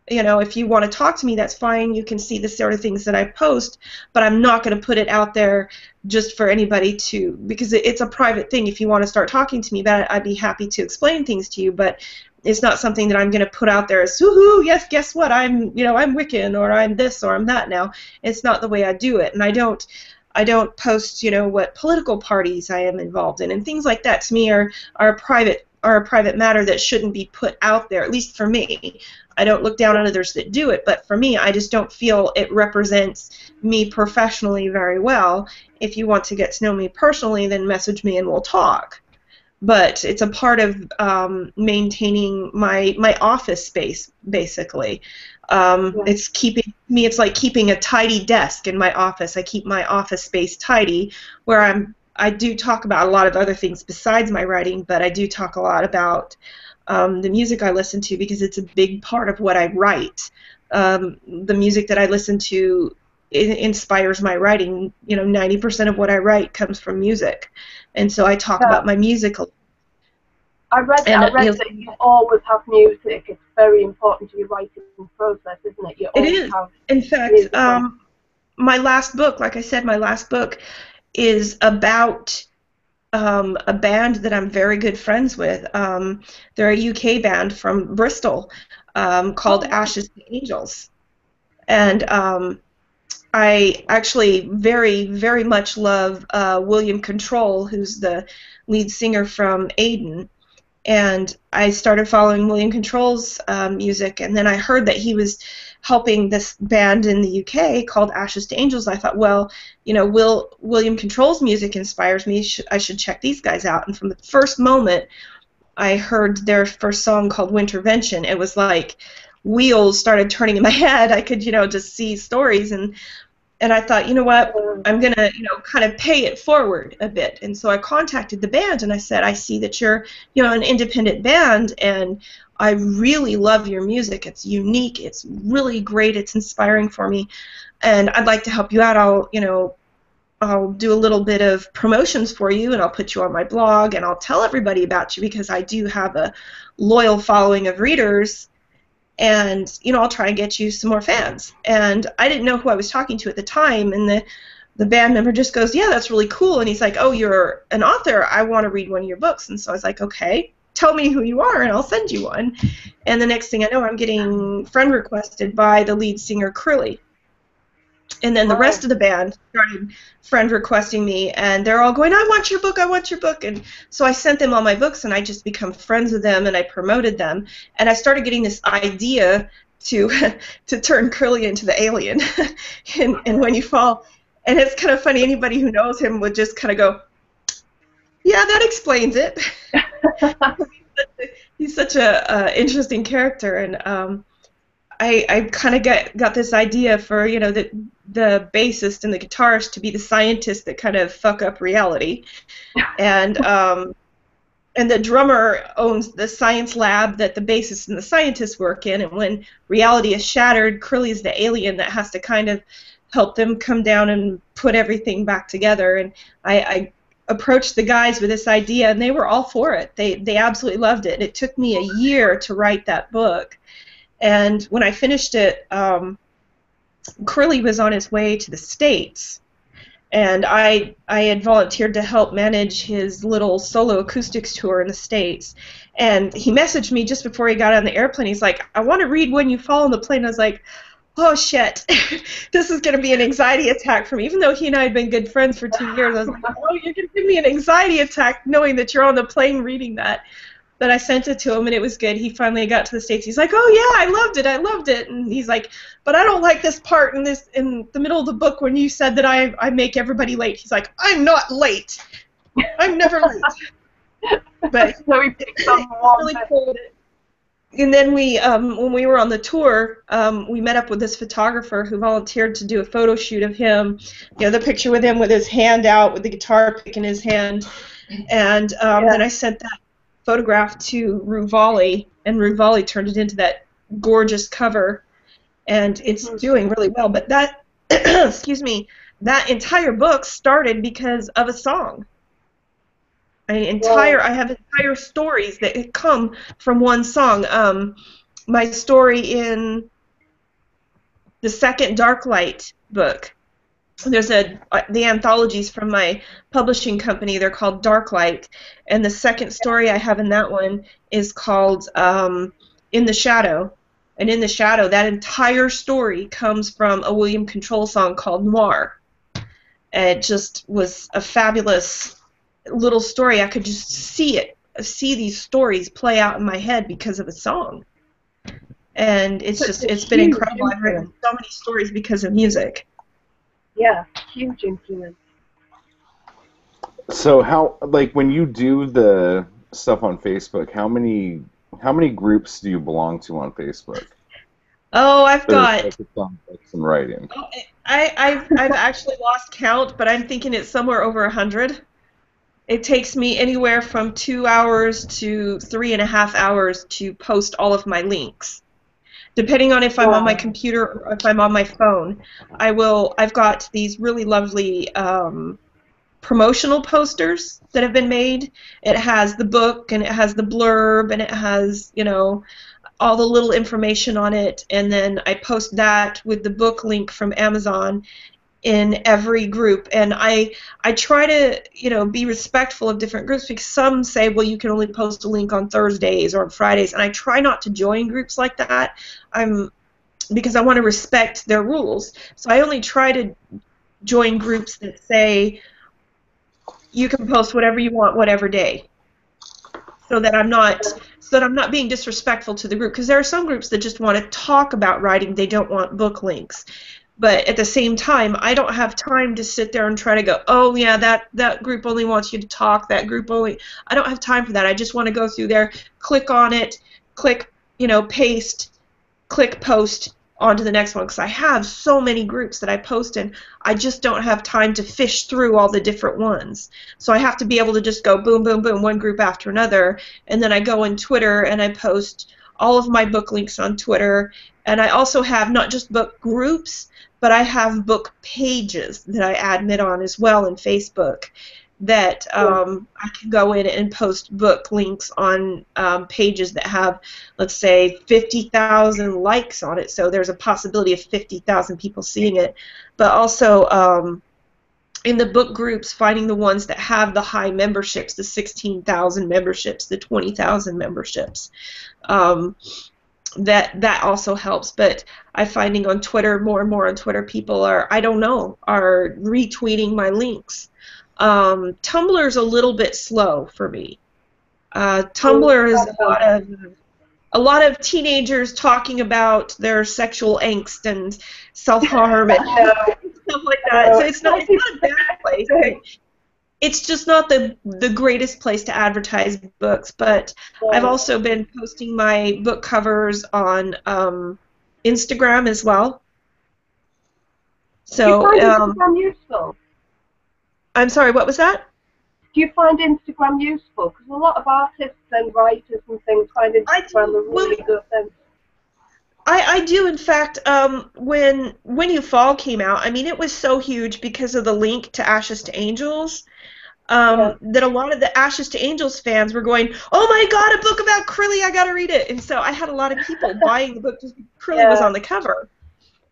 You know, if you want to talk to me, that's fine. You can see the sort of things that I post, but I'm not going to put it out there just for anybody to, because it's a private thing. If you want to start talking to me about it, I'd be happy to explain things to you, but it's not something that I'm going to put out there as, woohoo, yes, guess what, I'm Wiccan, or I'm this, or I'm that now. It's not the way I do it, and I don't post, what political parties I am involved in, and things like that to me are a private matter that shouldn't be put out there, at least for me. I don't look down on others that do it, but for me, I just don't feel it represents me professionally very well. If you want to get to know me personally, then message me and we'll talk. But it's a part of maintaining my office space, basically. It's like keeping a tidy desk in my office. I keep my office space tidy, where I do talk about a lot of other things besides my writing, but I do talk a lot about the music I listen to, because it's a big part of what I write. The music that I listen to inspires my writing. 90% of what I write comes from music, and so I talk about my music. I read that you always have music. It's very important to your writing process, isn't it? It is. In fact, my last book, like I said, is about a band that I'm very good friends with. They're a UK band from Bristol called Ashes to Angels. And I actually very, very much love William Control, who's the lead singer from Aiden. And I started following William Control's music, and then I heard that he was helping this band in the UK called Ashes to Angels. I thought, well, William Control's music inspires me. I should check these guys out. And from the first moment I heard their first song called Wintervention, it was like wheels started turning in my head. I could, just see stories, and I thought, you know what, I'm going to, kind of pay it forward a bit. And so I contacted the band, and I said, I see that you're, an independent band, and I really love your music. It's unique. It's really great. It's inspiring for me. And I'd like to help you out. I'll do a little bit of promotions for you, and I'll put you on my blog, and I'll tell everybody about you, because I do have a loyal following of readers. And, I'll try and get you some more fans. And I didn't know who I was talking to at the time, and the band member just goes, yeah, that's really cool. And he's like, oh, you're an author. I want to read one of your books. And so I was like, okay, tell me who you are, and I'll send you one. And the next thing I know, I'm getting friend requested by the lead singer, Curly. And then the rest of the band started friend requesting me, and they're all going, I want your book, I want your book. And so I sent them all my books, and I just become friends with them, and I promoted them. And I started getting this idea to turn Curly into the alien and When You Fall. And it's kind of funny, anybody who knows him would just kind of go, yeah, that explains it. He's such a interesting character, and I kind of got this idea for, the bassist and the guitarist to be the scientists that kind of fuck up reality, and the drummer owns the science lab that the bassist and the scientists work in, and when reality is shattered, Curly's the alien that has to kind of help them come down and put everything back together. And I approached the guys with this idea, and they were all for it. They absolutely loved it. It took me a year to write that book. And when I finished it, Curly was on his way to the States, and I had volunteered to help manage his little solo acoustics tour in the States. And he messaged me just before he got on the airplane. He's like, I want to read When You Fall on the plane. I was like, oh, shit. This is going to be an anxiety attack for me. Even though he and I had been good friends for 2 years, I was like, oh, you're going to give me an anxiety attack knowing that you're on the plane reading that. But I sent it to him, and it was good. He finally got to the States. He's like, oh, yeah, I loved it. And he's like, but I don't like this part in the middle of the book when you said that I make everybody late. He's like, I'm not late. I'm never late. But so he picked up really cool. And then when we were on the tour, we met up with this photographer who volunteered to do a photo shoot of him. The picture with him with his hand out, with the guitar pick in his hand. And then I sent that photograph to Ruvali, and Ruvali turned it into that gorgeous cover, and it's doing really well. But that, excuse me, that entire book started because of a song. I have entire stories that come from one song. My story in the second Dark Light book, there's the anthologies from my publishing company. They're called Dark Light, and the second story I have in that one is called In the Shadow. And In the Shadow, that entire story comes from a William Control song called Noir. And it just was a fabulous little story. I could just see these stories play out in my head because of a song. And it's been incredible. I've written so many stories because of music. Yeah, huge influence. So how, like, when you do the stuff on Facebook, how many groups do you belong to on Facebook? Oh, I've got. Focused on books and writing. I've actually lost count, but I'm thinking it's somewhere over 100. It takes me anywhere from 2 hours to 3.5 hours to post all of my links. Depending on if I'm on my computer or if I'm on my phone, I've got these really lovely promotional posters that have been made. It has the book, and it has the blurb, and it has, all the little information on it, and then I post that with the book link from Amazon in every group. And I try to be respectful of different groups, because some say, well, you can only post a link on Thursdays or on Fridays, and I try not to join groups like that because I want to respect their rules. So I only try to join groups that say you can post whatever you want whatever day, so that I'm not being disrespectful to the group, because there are some groups that just want to talk about writing. They don't want book links. But at the same time, I don't have time to sit there and try to go, oh, yeah, that group only wants you to talk, that group only... I don't have time for that. I just want to go through there, click on it, click, paste, click post onto the next one, because I have so many groups that I post in. I just don't have time to fish through all the different ones. So I have to be able to just go boom, boom, boom, one group after another, and then I go on Twitter and I post all of my book links on Twitter. And I also have not just book groups, but I have book pages that I admit on as well in Facebook, that I can go in and post book links on pages that have, let's say, 50,000 likes on it. So there's a possibility of 50,000 people seeing it. But also in the book groups, finding the ones that have the high memberships, the 16,000 memberships, the 20,000 memberships. That also helps. But I'm finding on Twitter, more and more on Twitter, people are retweeting my links. Tumblr's a little bit slow for me. Tumblr is a lot of teenagers talking about their sexual angst and self-harm and stuff like that. So it's not a bad place. It's just not the greatest place to advertise books. But I've also been posting my book covers on Instagram as well. So do you find Instagram useful? I'm sorry, what was that? Do you find Instagram useful? Because a lot of artists and writers and things find Instagram a really good thing. I do, in fact. When You Fall came out, I mean, it was so huge because of the link to Ashes to Angels, that a lot of the Ashes to Angels fans were going, oh my god, a book about Crilly, I gotta read it. And so I had a lot of people buying the book just because Crilly was on the cover.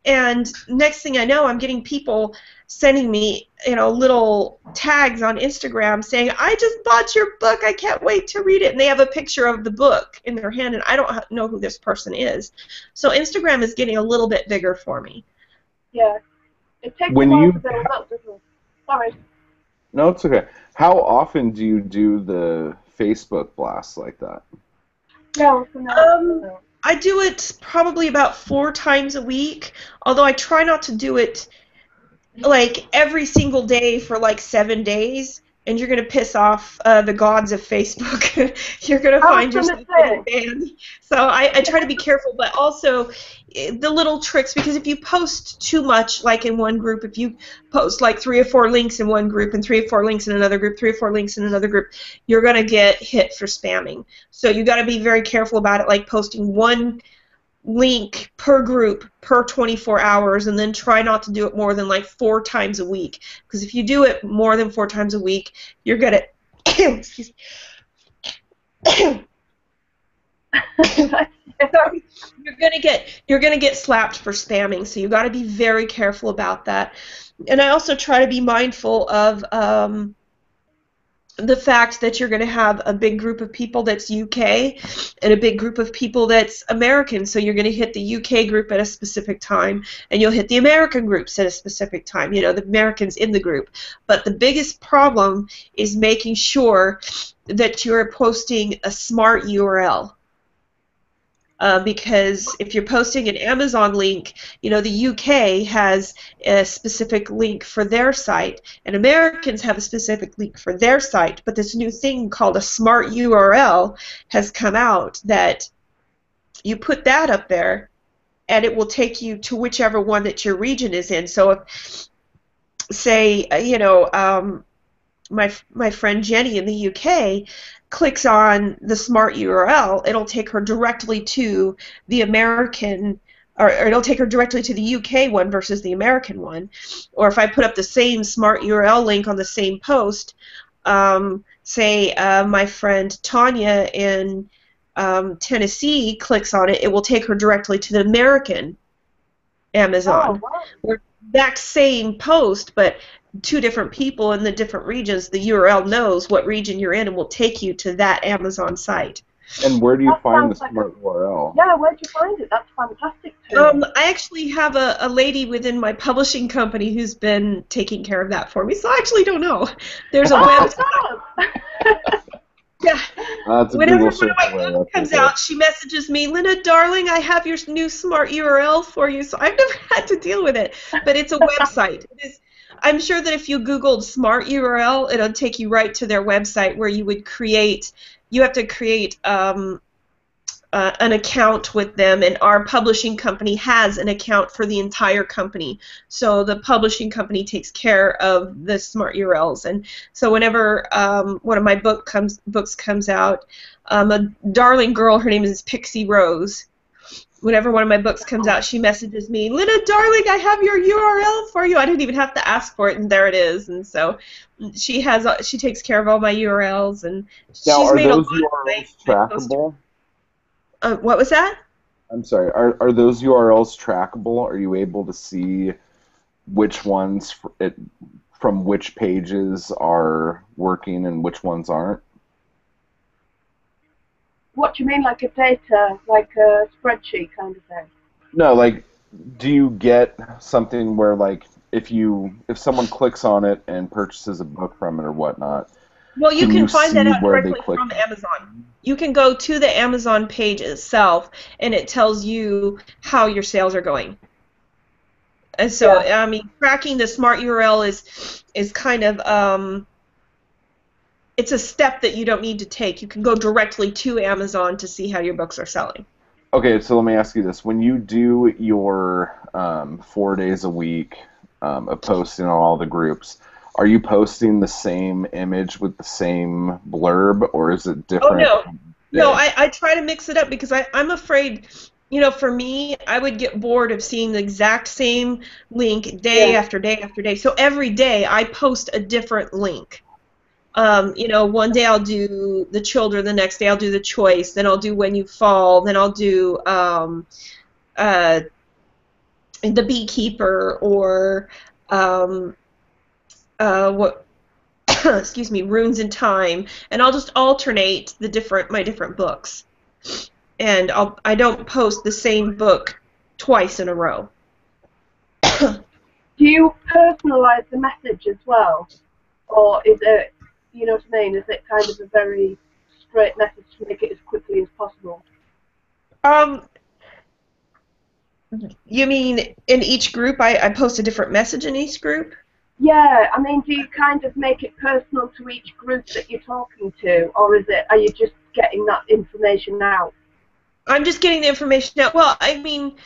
And next thing I know, I'm getting people sending me, little tags on Instagram saying, I just bought your book, I can't wait to read it. And they have a picture of the book in their hand, and I don't know who this person is. So Instagram is getting a little bit bigger for me. Yeah. It takes a while to build up, doesn't it? Sorry. No, it's okay. How often do you do the Facebook blasts like that? No, I do it probably about 4 times a week, although I try not to do it like every single day for like 7 days, and you're going to piss off the gods of Facebook. You're going to find yourself getting banned. So I try to be careful, but also the little tricks, because if you post too much, like in one group, if you post like 3 or 4 links in one group and 3 or 4 links in another group, 3 or 4 links in another group, you're going to get hit for spamming. So you got to be very careful about it, like posting one link per group per 24 hours, and then try not to do it more than like 4 times a week, because if you do it more than 4 times a week, you're gonna excuse me. you're gonna get slapped for spamming, so you got to be very careful about that. And I also try to be mindful of the fact that you're going to have a big group of people that's UK and a big group of people that's American. So you're going to hit the UK group at a specific time, and you'll hit the American groups at a specific time, you know, the Americans in the group. But the biggest problem is making sure that you're posting a smart URL. Because if you're posting an Amazon link, you know, the UK has a specific link for their site, and Americans have a specific link for their site, but this new thing called a smart URL has come out that you put that up there, and it will take you to whichever one that your region is in. So if, say, you know, my friend Jenny in the UK clicks on the smart URL, it'll take her directly to the American, or it'll take her directly to the UK one versus the American one. Or if I put up the same smart URL link on the same post, say my friend Tanya in Tennessee clicks on it, it will take her directly to the American Amazon. Oh, wow. We're exact same post, but 2 different people in the different regions, the URL knows what region you're in and will take you to that Amazon site. And where do you find the smart URL? Yeah, where do you find it? That's fantastic too. I actually have a lady within my publishing company who's been taking care of that for me, so I actually don't know. There's a website. Yeah. Whenever one of my books comes out, she messages me, Linna, darling, I have your new smart URL for you. So I've never had to deal with it, but it's a website. It is. I'm sure that if you Googled smart URL, it'll take you right to their website where you would create. You have to create an account with them, and our publishing company has an account for the entire company. So the publishing company takes care of the smart URLs, and so whenever one of my books comes out, a darling girl, her name is Pixie Rose. Whenever one of my books comes out, she messages me, Linna, darling, I have your URL for you. I didn't even have to ask for it, and there it is. And so she takes care of all my URLs, and now, she's made those a lot URLs of trackable? What was that? I'm sorry. Are those URLs trackable? Are you able to see which ones from which pages are working and which ones aren't? What do you mean, like a data, like a spreadsheet kind of thing? No, like, do you get something where, like, if someone clicks on it and purchases a book from it or whatnot, well, you can find that out where directly from Amazon. You can go to the Amazon page itself, and it tells you how your sales are going. And so, yeah. I mean, tracking the smart URL is kind of it's a step that you don't need to take. You can go directly to Amazon to see how your books are selling. Okay, so let me ask you this: when you do your 4 days a week of posting on all the groups, are you posting the same image with the same blurb, or is it different? Oh, no. No, I try to mix it up because I'm afraid, you know, for me, I would get bored of seeing the exact same link day after day after day. So every day I post a different link. You know, one day I'll do the children, the next day I'll do the choice, then I'll do when you fall, then I'll do the beekeeper, or what excuse me, runes in time, and I'll just alternate my different books, and I don't post the same book twice in a row. Do you personalize the message as well, or is it, you know what I mean, is it kind of a very straight message to make it as quickly as possible? You mean in each group I post a different message in each group? Yeah, I mean, do you kind of make it personal to each group that you're talking to, or are you just getting that information out? I'm just getting the information out. Well, I mean,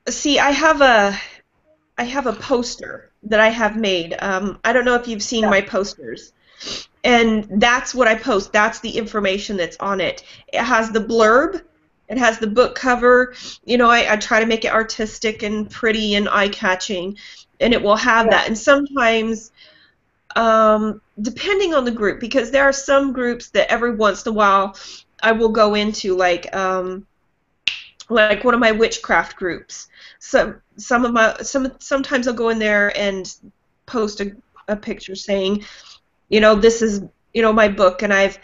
see, I have a poster that I have made. I don't know if you've seen Yeah, my posters. And that's what I post. That's the information that's on it. It has the blurb. It has the book cover. You know, I try to make it artistic and pretty and eye-catching, and it will have yeah, that. And sometimes, depending on the group, because there are some groups that every once in a while I will go into, like one of my witchcraft groups. Sometimes I'll go in there and post a picture saying, this is, my book, and I've,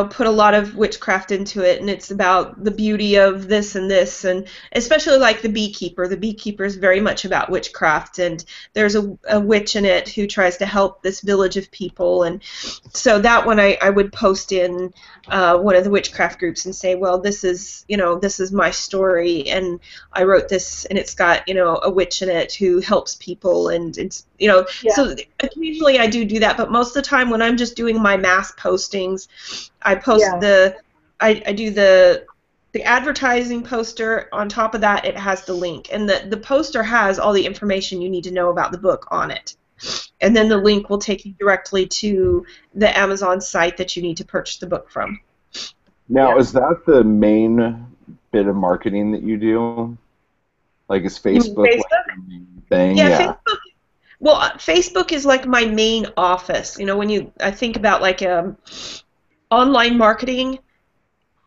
put a lot of witchcraft into it, and it's about the beauty of this and this, and especially like the beekeeper. The beekeeper is very much about witchcraft, and there's a witch in it who tries to help this village of people, and so that one I would post in one of the witchcraft groups and say, well, this is my story, and I wrote this, and it's got, a witch in it who helps people, and it's, yeah, so occasionally I do that, but most of the time when I'm just doing my mass postings, I post yeah, I do the advertising poster. On top of that, it has the link, and the poster has all the information you need to know about the book on it. And then the link will take you directly to the Amazon site that you need to purchase the book from. Now, yeah. is that the main bit of marketing that you do? Like, is You mean Facebook like Facebook? the main thing? Yeah, Yeah. Facebook. Well, Facebook is like my main office. When I think about like online marketing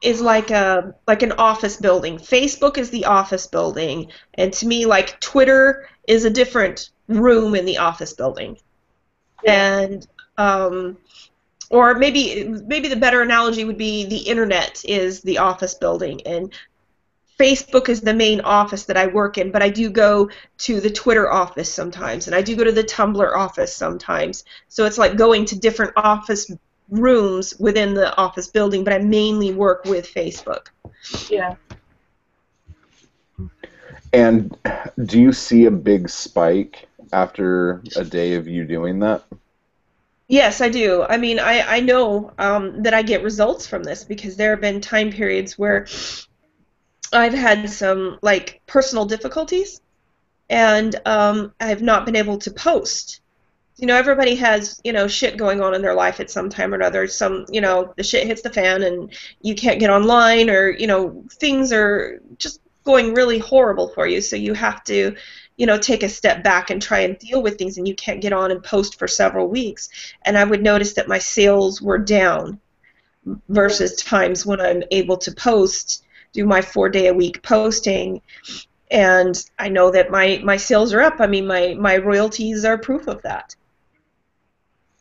is like an office building. Facebook is the office building, and to me, like Twitter is a different room in the office building. Yeah. And or maybe the better analogy would be the internet is the office building, and Facebook is the main office that I work in, but I do go to the Twitter office sometimes, and I do go to the Tumblr office sometimes. So it's like going to different office rooms within the office building, but I mainly work with Facebook. Yeah. And do you see a big spike after a day of you doing that? Yes, I do. I mean, I know that I get results from this because there have been time periods where I've had some like personal difficulties, and I've not been able to post. Everybody has, shit going on in their life at some time or another. The shit hits the fan and you can't get online, or, things are just going really horrible for you. So you have to, take a step back and try and deal with things, and you can't get on and post for several weeks. And I would notice that my sales were down Yeah. versus times when I'm able to post, do my 4-day-a-week posting, and I know that my sales are up. I mean, my royalties are proof of that.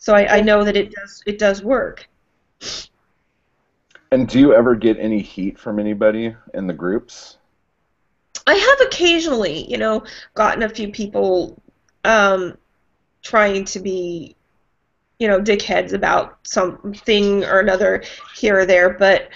So I Yeah. know that it does work. And do you ever get any heat from anybody in the groups? I have occasionally, gotten a few people um, trying to be, dickheads about something or another here or there, but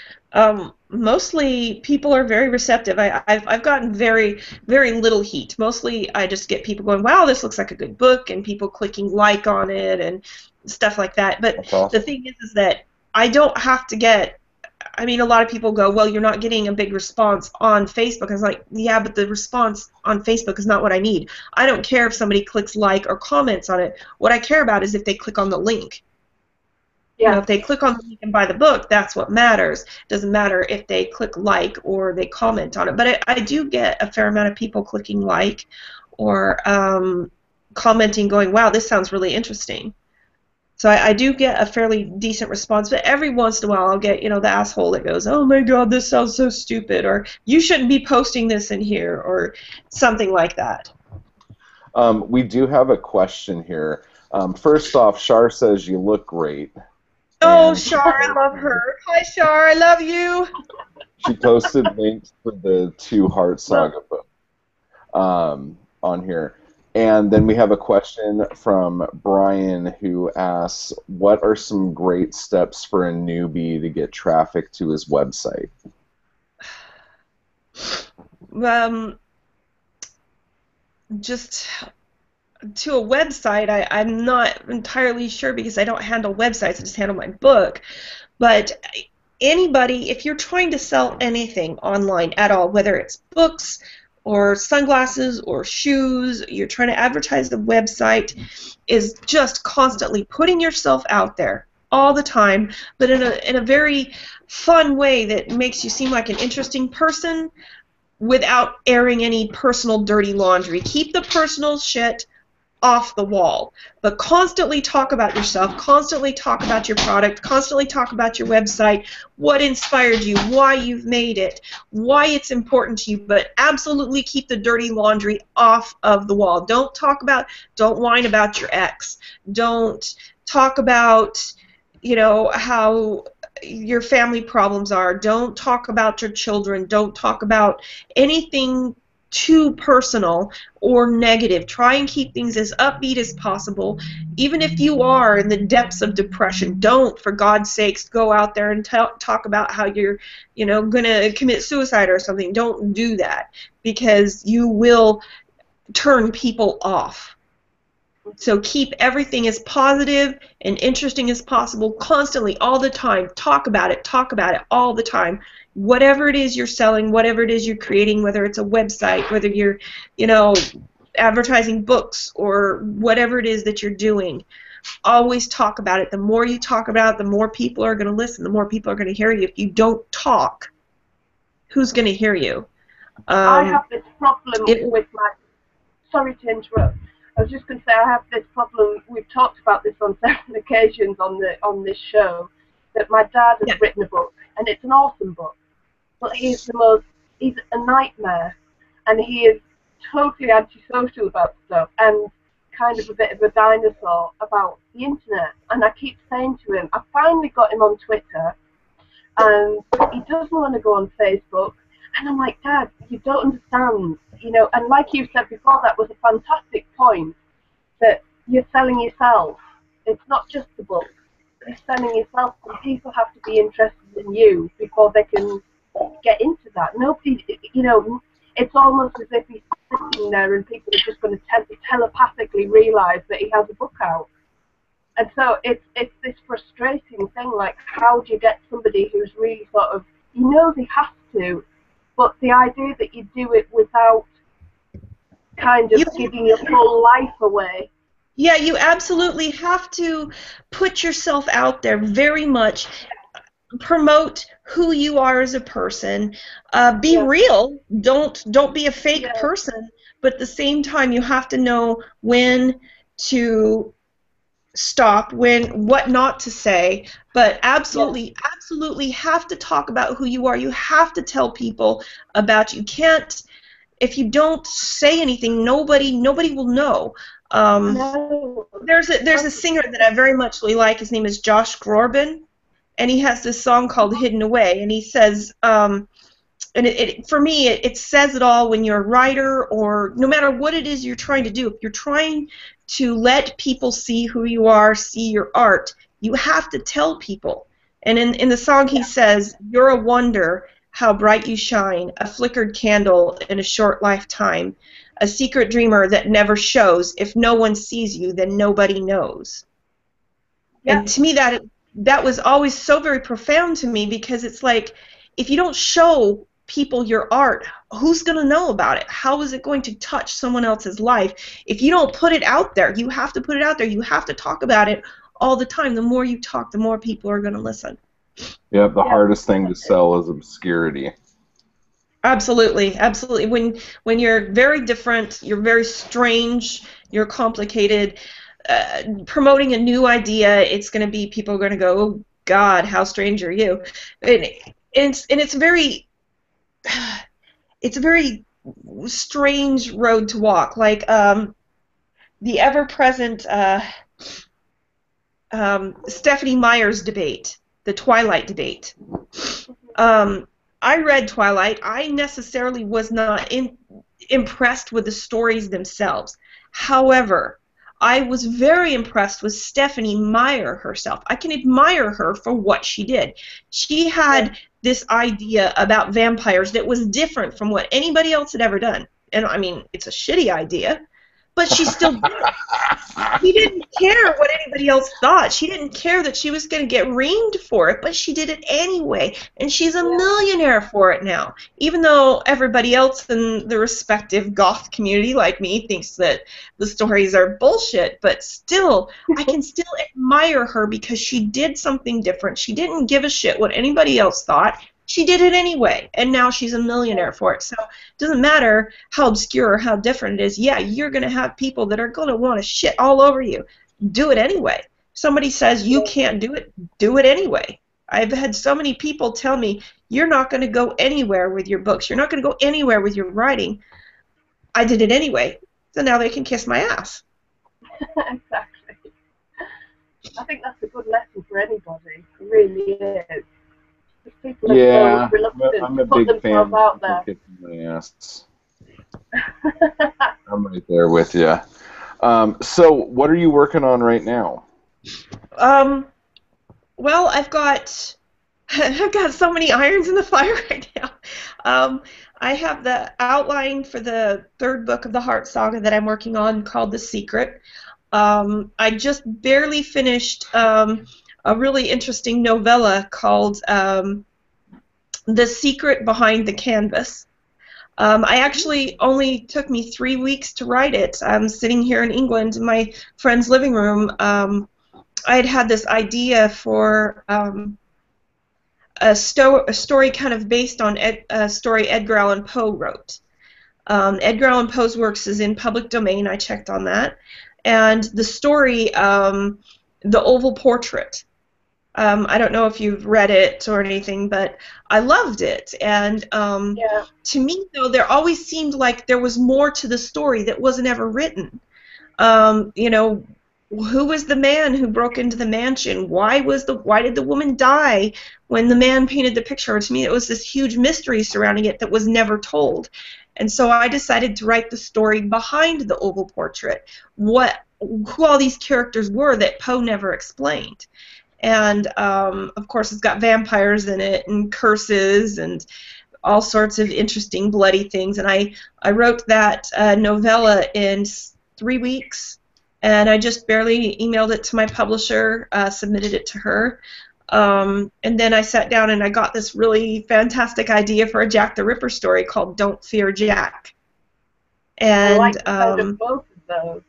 mostly people are very receptive. I've gotten very, very little heat. Mostly I just get people going, wow, this looks like a good book, and people clicking like on it and stuff like that. But That's the awesome. thing is that I don't have to get. I mean, a lot of people go, well, you're not getting a big response on Facebook. I was like, yeah, but the response on Facebook is not what I need. I don't care if somebody clicks like or comments on it. What I care about is if they click on the link. Yeah. If they click on the link and buy the book, that's what matters. It doesn't matter if they click like or they comment on it. But I do get a fair amount of people clicking like or commenting, going, wow, this sounds really interesting. So I do get a fairly decent response, but every once in a while I'll get, the asshole that goes, oh my god, this sounds so stupid, or you shouldn't be posting this in here, or something like that. We do have a question here. First off, Shar says you look great, Oh, and Shar, I love her. Hi, Shar, I love you. she posted links for the two Heart Well, Saga books on here. And then we have a question from Brian who asks, what are some great steps for a newbie to get traffic to his website? Um, just to a website, I'm not entirely sure because I don't handle websites, I just handle my book. But anybody, if you're trying to sell anything online at all, whether it's books or sunglasses or shoes, you're trying to advertise the website, is just constantly putting yourself out there all the time, but in a very fun way that makes you seem like an interesting person without airing any personal dirty laundry. Keep the personal shit off the wall, but constantly talk about yourself, constantly talk about your product, constantly talk about your website, what inspired you, why you've made it, why it's important to you, but absolutely keep the dirty laundry off of the wall. Don't whine about your ex. Don't talk about, how your family problems are. Don't talk about your children. Don't talk about anything too personal or negative. Try and keep things as upbeat as possible. Even if you are in the depths of depression, don't, for God's sakes, go out there and talk about how you're, going to commit suicide or something. Don't do that, because you will turn people off. So keep everything as positive and interesting as possible, constantly, all the time. Talk about it all the time. Whatever it is you're selling, whatever it is you're creating, whether it's a website, whether you're, advertising books or whatever it is that you're doing, always talk about it. The more you talk about it, the more people are going to listen, the more people are going to hear you. If you don't talk, who's going to hear you? I have this problem with my... Sorry to interrupt. I was just going to say I have this problem. We've talked about this on several occasions on this show, that my dad has written a book, and it's an awesome book. But he's a nightmare, and he is totally antisocial about stuff, and kind of a bit of a dinosaur about the internet. And I keep saying to him, I finally got him on Twitter, and he doesn't want to go on Facebook. And I'm like, Dad, you don't understand, and like you said before, that was a fantastic point, that you're selling yourself. It's not just the book. You're selling yourself, and people have to be interested in you before they can get into that. Nobody, it's almost as if he's sitting there and people are just going to telepathically realize that he has a book out. And so it's this frustrating thing, like, how do you get somebody who's really sort of, he knows he has to, but the idea that you do it without kind of giving your whole life away. Yeah, you absolutely have to put yourself out there very much. Promote who you are as a person. Be real. Don't be a fake person. But at the same time, you have to know when to stop, what not to say. But absolutely have to talk about who you are. You have to tell people about you. You can't. If you don't say anything, nobody will know. There's a singer that I very much like. His name is Josh Groban, and he has this song called "Hidden Away." And he says, and for me, it says it all when you're a writer, or no matter what it is you're trying to do. If you're trying to let people see who you are, see your art, you have to tell people. And in the song, he says, "You're a wonder, how bright you shine, a flickered candle in a short lifetime, a secret dreamer that never shows. If no one sees you, then nobody knows." Yeah. And to me, that was always so very profound to me, because it's like, if you don't show people your art, who's going to know about it? How is it going to touch someone else's life? If you don't put it out there, you have to put it out there. You have to talk about it all the time. The more you talk, the more people are going to listen. Yeah, the hardest thing to sell is obscurity. Absolutely, absolutely. When you're very different, you're very strange, you're complicated, promoting a new idea, it's going to be, people are going to go, "Oh God, how strange are you?" And it's a very strange road to walk. Like the ever-present Stephanie Meyer's debate, the Twilight debate. I read Twilight. I necessarily was not impressed with the stories themselves. However, I was very impressed with Stephanie Meyer herself. I can admire her for what she did. She had this idea about vampires that was different from what anybody else had ever done. And I mean, it's a shitty idea, but she still did it. She didn't care what anybody else thought. She didn't care that she was going to get reamed for it, but she did it anyway, and she's a millionaire for it now. Even though everybody else in the respective goth community, like me, thinks that the stories are bullshit, but still, I can still admire her because she did something different. She didn't give a shit what anybody else thought. She did it anyway, and now she's a millionaire for it. So it doesn't matter how obscure or how different it is. Yeah, you're going to have people that are going to want to shit all over you. Do it anyway. Somebody says you can't do it anyway. I've had so many people tell me, you're not going to go anywhere with your books. You're not going to go anywhere with your writing. I did it anyway, so now they can kiss my ass. Exactly. I think that's a good lesson for anybody. It really is. People are so reluctant I'm to a put big fan themselves out of there. kicking my ass. I'm right there with you. So, what are you working on right now? Well, I've got so many irons in the fire right now. I have the outline for the third book of the Heart Saga that I'm working on called The Secret. I just barely finished a really interesting novella called The Secret Behind the Canvas. I actually only took me 3 weeks to write it. I'm sitting here in England in my friend's living room. I had this idea for a story kind of based on a story Edgar Allan Poe wrote. Edgar Allan Poe's works is in public domain. I checked on that. And the story, The Oval Portrait, I don't know if you've read it or anything, but I loved it. And to me, though, there always seemed like there was more to the story that wasn't ever written. You know, who was the man who broke into the mansion? Why did the woman die when the man painted the picture? To me, it was this huge mystery surrounding it that was never told. And so I decided to write the story behind the Oval Portrait, who all these characters were that Poe never explained. And, of course, it's got vampires in it and curses and all sorts of interesting bloody things. And I wrote that novella in 3 weeks, and I just barely emailed it to my publisher, submitted it to her. And then I sat down and I got this really fantastic idea for a Jack the Ripper story called Don't Fear Jack. And I like the sound of both of those.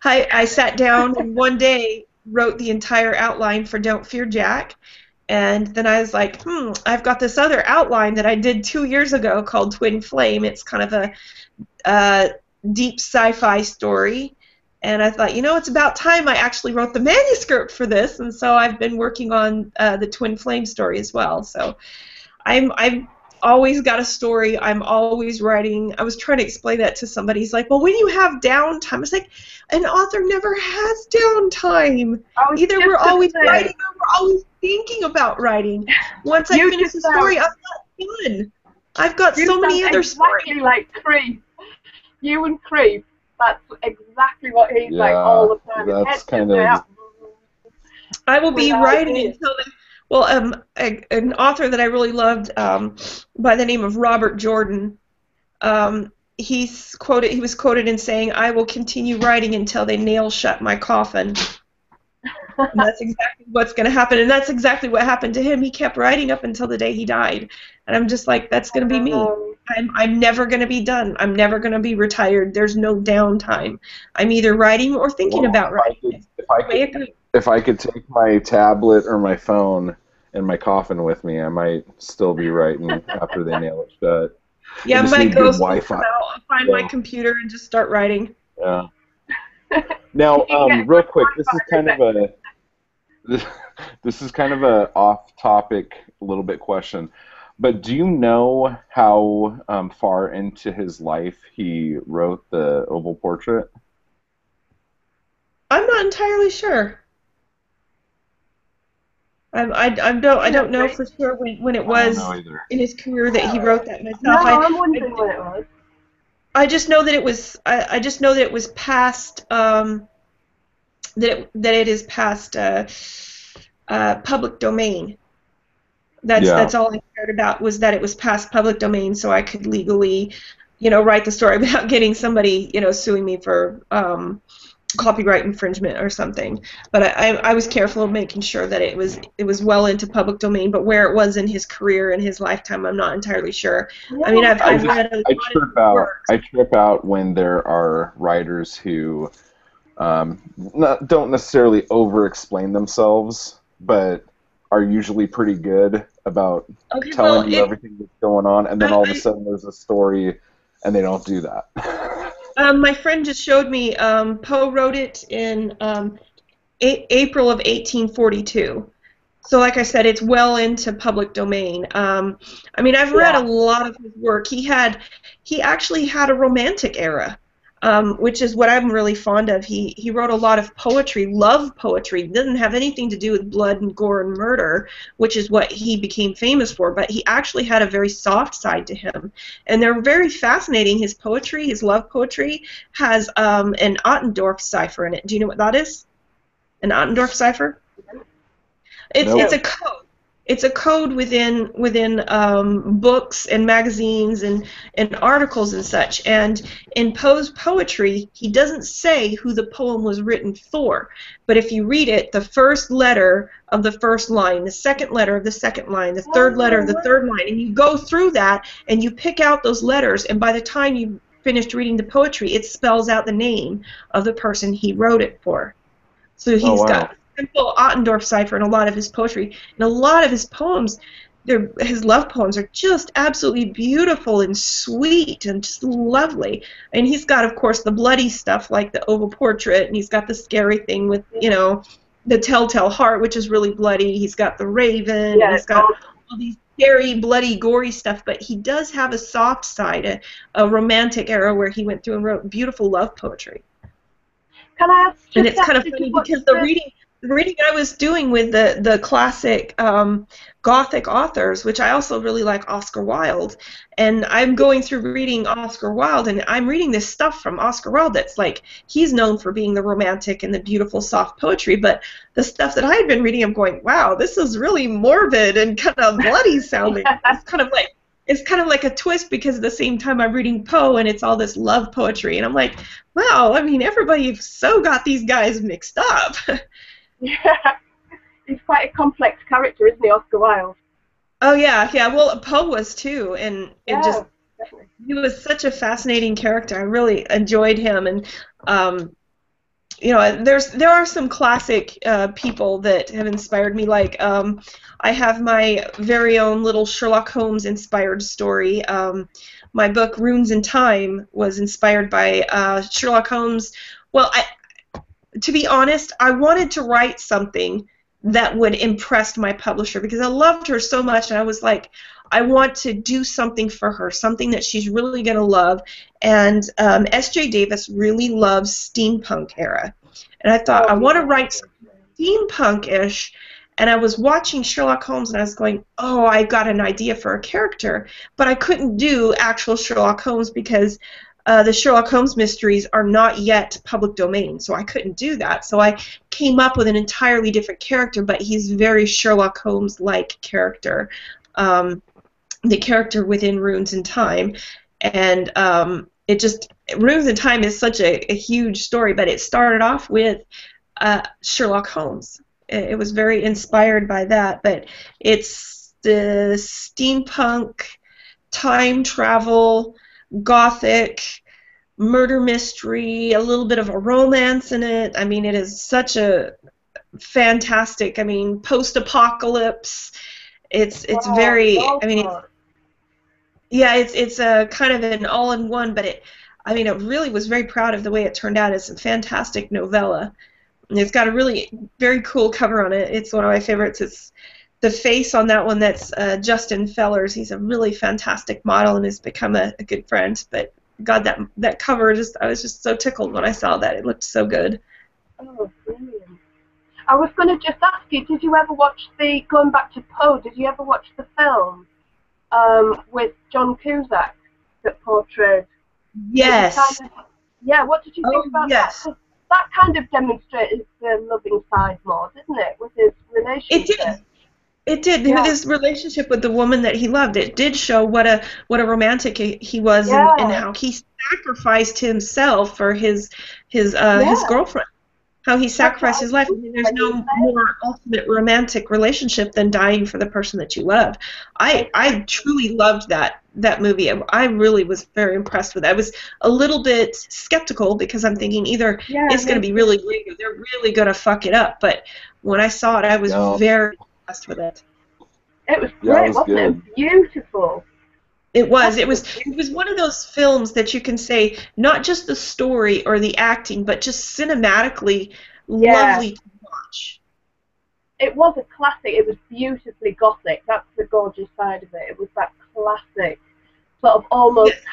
I sat down and one day wrote the entire outline for Don't Fear Jack, and then I was like, I've got this other outline that I did 2 years ago called Twin Flame. It's kind of a deep sci-fi story, and I thought, it's about time I actually wrote the manuscript for this, and so I've been working on the Twin Flame story as well. So I've always got a story. I'm always writing. I was trying to explain that to somebody. He's like, well, when you have downtime, I was like, an author never has downtime. Either we're always writing or we're always thinking about writing. Once I finish the story, I'm not done. I've got so many other stories. Exactly like Creep. You and Creep, that's exactly what he's like all the time. That's kind of... I will be writing until... Well, an author that I really loved by the name of Robert Jordan, he was quoted in saying, "I will continue writing until they nail shut my coffin." And that's exactly what's going to happen, and that's exactly what happened to him. He kept writing up until the day he died, and I'm just like, that's going to be me. I'm never going to be done. I'm never going to be retired. There's no downtime. I'm either writing or thinking about writing. If I could take my tablet or my phone and my coffin with me, I might still be writing after they nail it shut. Yeah, I might go find my computer and just start writing. Yeah. Now, real quick, this is kind of a off-topic, little bit question. But do you know how far into his life he wrote the Oval Portrait? I'm not entirely sure. I don't know for sure when it was in his career that he wrote that myself. No, I'm wondering when it was. I just know that it was. I just know that it was past. That it is past public domain. That's all I cared about, was that it was past public domain, so I could legally write the story without getting somebody, suing me for copyright infringement or something. But I was careful of making sure that it was well into public domain. But where it was in his career and his lifetime, I'm not entirely sure. I mean, I've read a lot of his works. I trip out when there are writers who don't necessarily over-explain themselves, but are usually pretty good about telling you everything that's going on, and then all of a sudden there's a story, and they don't do that. My friend just showed me Poe wrote it in April of 1842. So like I said, it's well into public domain. I mean, I've read a lot of his work. He actually had a romantic era, which is what I'm really fond of. He wrote a lot of poetry, love poetry. It doesn't have anything to do with blood and gore and murder, which is what he became famous for, but he actually had a very soft side to him. And they're very fascinating. His poetry, his love poetry, has an Ottendorf cipher in it. Do you know what that is? An Ottendorf cipher? It's a code. It's a code within books and magazines and articles and such. And in Poe's poetry, he doesn't say who the poem was written for. But if you read it, the first letter of the first line, the second letter of the second line, the third letter of the third line, and you go through that and you pick out those letters, and by the time you finished reading the poetry, it spells out the name of the person he wrote it for. So he's got simple Ottendorf cipher in a lot of his poetry, and a lot of his poems, his love poems, are just absolutely beautiful and sweet and just lovely. And he's got, of course, the bloody stuff like the oval portrait, and he's got the scary thing with, the telltale heart, which is really bloody. He's got the raven. And he's got all these scary, bloody, gory stuff. But he does have a soft side, a romantic era where he went through and wrote beautiful love poetry. Can I ask? And it's kind of funny because the reading I was doing with the classic Gothic authors, which I also really like Oscar Wilde, and I'm going through reading Oscar Wilde, and I'm reading this stuff from Oscar Wilde that's like, he's known for being the romantic and the beautiful soft poetry, but the stuff that I had been reading, I'm going, wow, this is really morbid and kind of bloody sounding. It's kind of like a twist, because at the same time I'm reading Poe and it's all this love poetry, and I'm like, wow, I mean, everybody's so got these guys mixed up. Yeah, he's quite a complex character, isn't he, Oscar Wilde? Oh yeah. Well, Poe was too, and he was such a fascinating character. I really enjoyed him, and there are some classic people that have inspired me. Like I have my very own little Sherlock Holmes inspired story. My book Runes in Time was inspired by Sherlock Holmes. Well, to be honest, I wanted to write something that would impress my publisher, because I loved her so much, and I was like, I want to do something for her, something that she's really going to love. And S.J. Davis really loves steampunk era. And I thought, I want to write something steampunk-ish. And I was watching Sherlock Holmes, and I was going, oh, I got an idea for a character. But I couldn't do actual Sherlock Holmes because the Sherlock Holmes mysteries are not yet public domain, so I couldn't do that. So I came up with an entirely different character, but he's very Sherlock Holmes-like character, the character within Runes in Time. And Runes in Time is such a huge story, but it started off with Sherlock Holmes. It was very inspired by that, but it's the steampunk, time travel, Gothic, murder mystery, a little bit of a romance in it. I mean, it is such a fantastic, post-apocalypse. It's very, it's a kind of an all-in-one, but it really was very proud of the way it turned out. It's a fantastic novella. And it's got a really very cool cover on it. It's one of my favorites. It's the face on that one. That's Justin Fellers. He's a really fantastic model and has become a good friend. But God, that cover, I was just so tickled when I saw that. It looked so good. Oh, brilliant. I was going to just ask you, did you ever watch going back to Poe, did you ever watch the film with John Cusack that portrayed? Yes. What did you think about that? That kind of demonstrated the loving side more, didn't it, with his relationship? It did. It did. Yeah. His relationship with the woman that he loved, it did show what a romantic he was, and Yeah. how he sacrificed himself for his Yeah. girlfriend. How he That's what sacrificed I his life. I think mean, there's when you no said. more ultimate romantic relationship than dying for the person that you love. I Exactly. truly loved that movie. I really was very impressed with it. I was a little bit skeptical because I'm thinking either Yeah, it's going me to be too. really great or they're really going to fuck it up. But when I saw it, I was No, very impressed with it. It was yeah, it great, was wasn't it? good. And beautiful. It was. It was. Absolutely It was beautiful. one of those films that you can say not just the story or the acting, but just cinematically Yeah. lovely to watch. It was a classic. It was beautifully gothic. That's the gorgeous side of it. It was that classic, sort of almost Yes.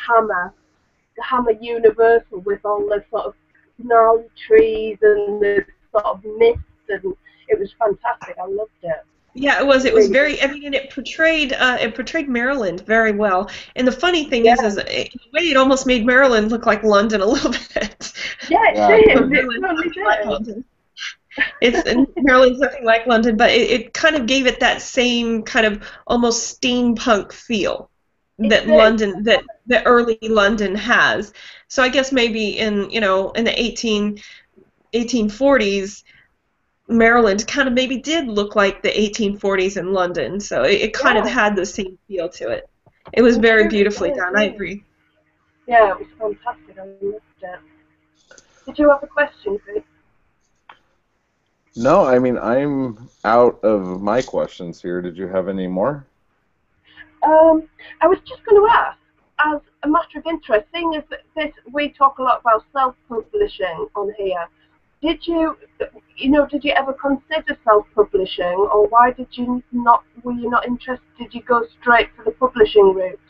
Hammer Universal with all the sort of gnarly trees and the sort of mist, and it was fantastic. I loved it. Yeah, it was. It was Really did. very. I mean, and it portrayed Maryland very well. And the funny thing is Yeah. in a way, it almost made Maryland look like London a little bit. Yeah, it Yeah, But did. It Maryland's totally nothing like did. London. Maryland's nothing like London, but it kind of gave it that same kind of almost steampunk feel It that did. that early London has. So I guess maybe in the 1840s, Maryland kind of maybe did look like the 1840s in London. So it kind of Yeah, had the same feel to it. It was it very truly beautifully did. done. I Yeah. agree. Yeah, it was fantastic. I loved it. Did you have a question, Chris? no, I mean I'm out of my questions here. Did you have any more? I was just going to ask, as a matter of interest, seeing as this, we talk a lot about self-publishing on here. Did you, did you ever consider self-publishing, or why did you not? Were you not interested? Did you go straight for the publishing route?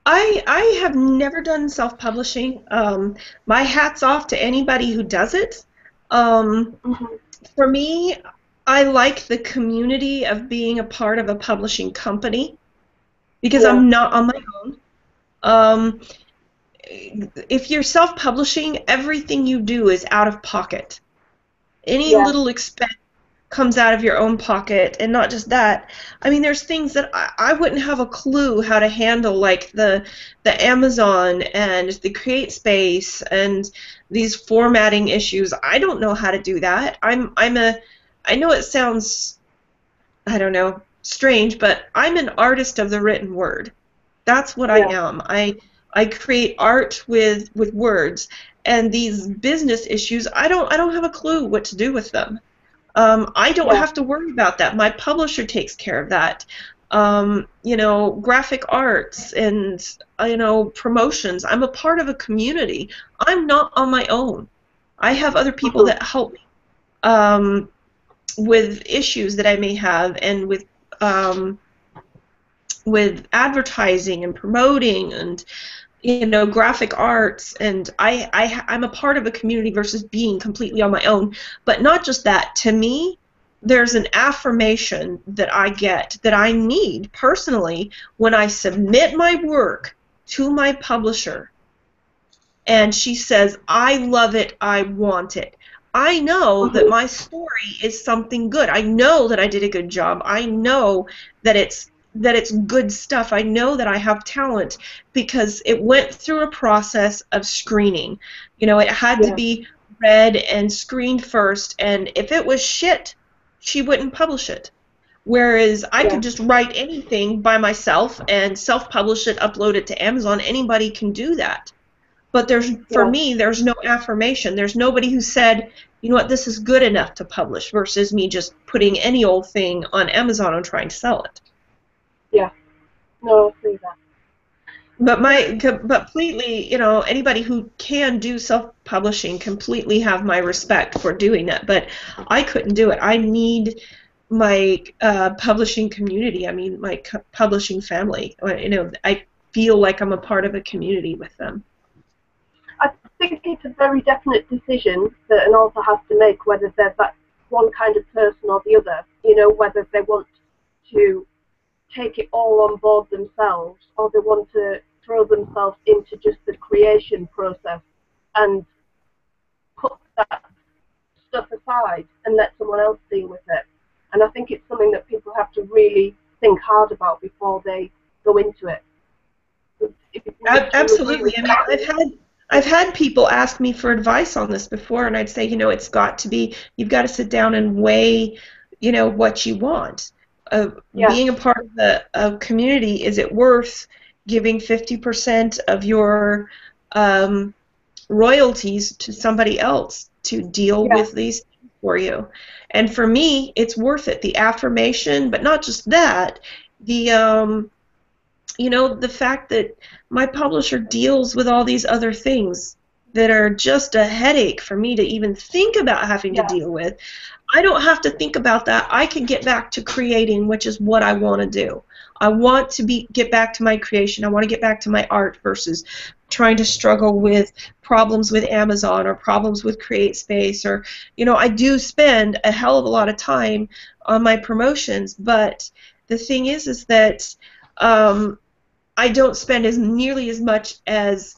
I have never done self-publishing. My hat's off to anybody who does it. Um, Hmm. for me, I like the community of being a part of a publishing company because Yeah, I'm not on my own. Um, if you're self-publishing, everything you do is out of pocket. Any yeah, little expense comes out of your own pocket, and not just that. I mean, there's things that I wouldn't have a clue how to handle, like the Amazon and the Create Space and these formatting issues. I don't know how to do that. I know it sounds, I don't know, strange, but I'm an artist of the written word. That's what I yeah, am. I create art with words, and these business issues, I don't have a clue what to do with them. I don't yeah, have to worry about that. My publisher takes care of that. Graphic arts and promotions. I'm a part of a community. I'm not on my own. I have other people hmm, that help me um, with issues that I may have, and um, with advertising and promoting and graphic arts, and I'm a part of a community versus being completely on my own. But not just that, to me, there's an affirmation that I get that I need personally when I submit my work to my publisher and she says, I love it, I want it. I know that hmm, my story is something good. I know that I did a good job. I know that it's good stuff. I know that I have talent because it went through a process of screening. It had to yeah, be read and screened first, and if it was shit, she wouldn't publish it. Whereas I yeah, could just write anything by myself and self-publish it, upload it to Amazon. Anybody can do that. But for yeah, me, there's no affirmation. There's nobody who said, you know what, this is good enough to publish versus me just putting any old thing on Amazon and trying to sell it. yeah. No, I see that. But Yeah, completely, anybody who can do self-publishing completely have my respect for doing that. But I couldn't do it. I need my publishing community. I mean, my publishing family. I feel like I'm a part of a community with them. I think it's a very definite decision that an author has to make, whether they're that one kind of person or the other. Whether they want to take it all on board themselves, or they want to throw themselves into just the creation process and put that stuff aside and let someone else deal with it. And I think it's something that people have to really think hard about before they go into it. Absolutely. I mean, I've had people ask me for advice on this before, and I'd say, you know, it's got to be, you've got to sit down and weigh, you know, what you want. Being a part of the community, is it worth giving 50% of your royalties to somebody else to deal with these things for you? And for me, it's worth it. The affirmation, but not just that, the you know, the fact that my publisher deals with all these other things that are just a headache for me to even think about having to deal with. I don't have to think about that. I can get back to creating, which is what I want to do. I want to get back to my creation. I want to get back to my art versus trying to struggle with problems with Amazon or problems with CreateSpace, or, you know, I do spend a hell of a lot of time on my promotions, but the thing is that I don't spend nearly as much as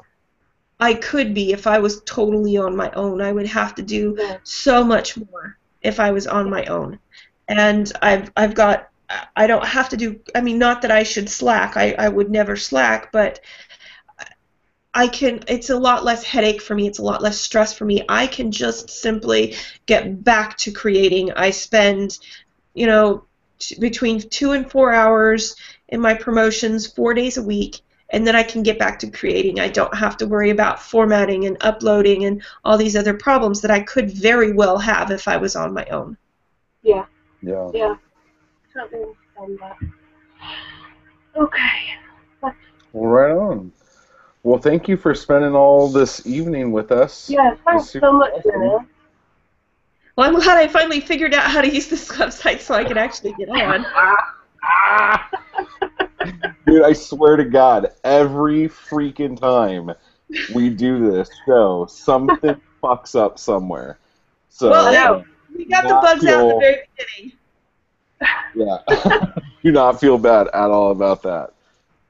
I could be if I was totally on my own. I would have to do so much more if I was on my own. And I've got, I don't have to do, I mean, not that I should slack. I would never slack, but I can, it's a lot less headache for me. It's a lot less stress for me. I can just simply get back to creating. I spend, you know, between 2 and 4 hours in my promotions 4 days a week, and then I can get back to creating. I don't have to worry about formatting and uploading and all these other problems that I could very well have if I was on my own. Yeah. Yeah. Yeah. Totally understand that. Okay. Well, right on. Well, thank you for spending all this evening with us. Yeah, thanks so much, Linna. Well, I'm glad I finally figured out how to use this website so I can actually get on. Dude, I swear to God, every freaking time we do this show, something fucks up somewhere. So, well, we got the bugs out in the very beginning. Yeah. Do not feel bad at all about that.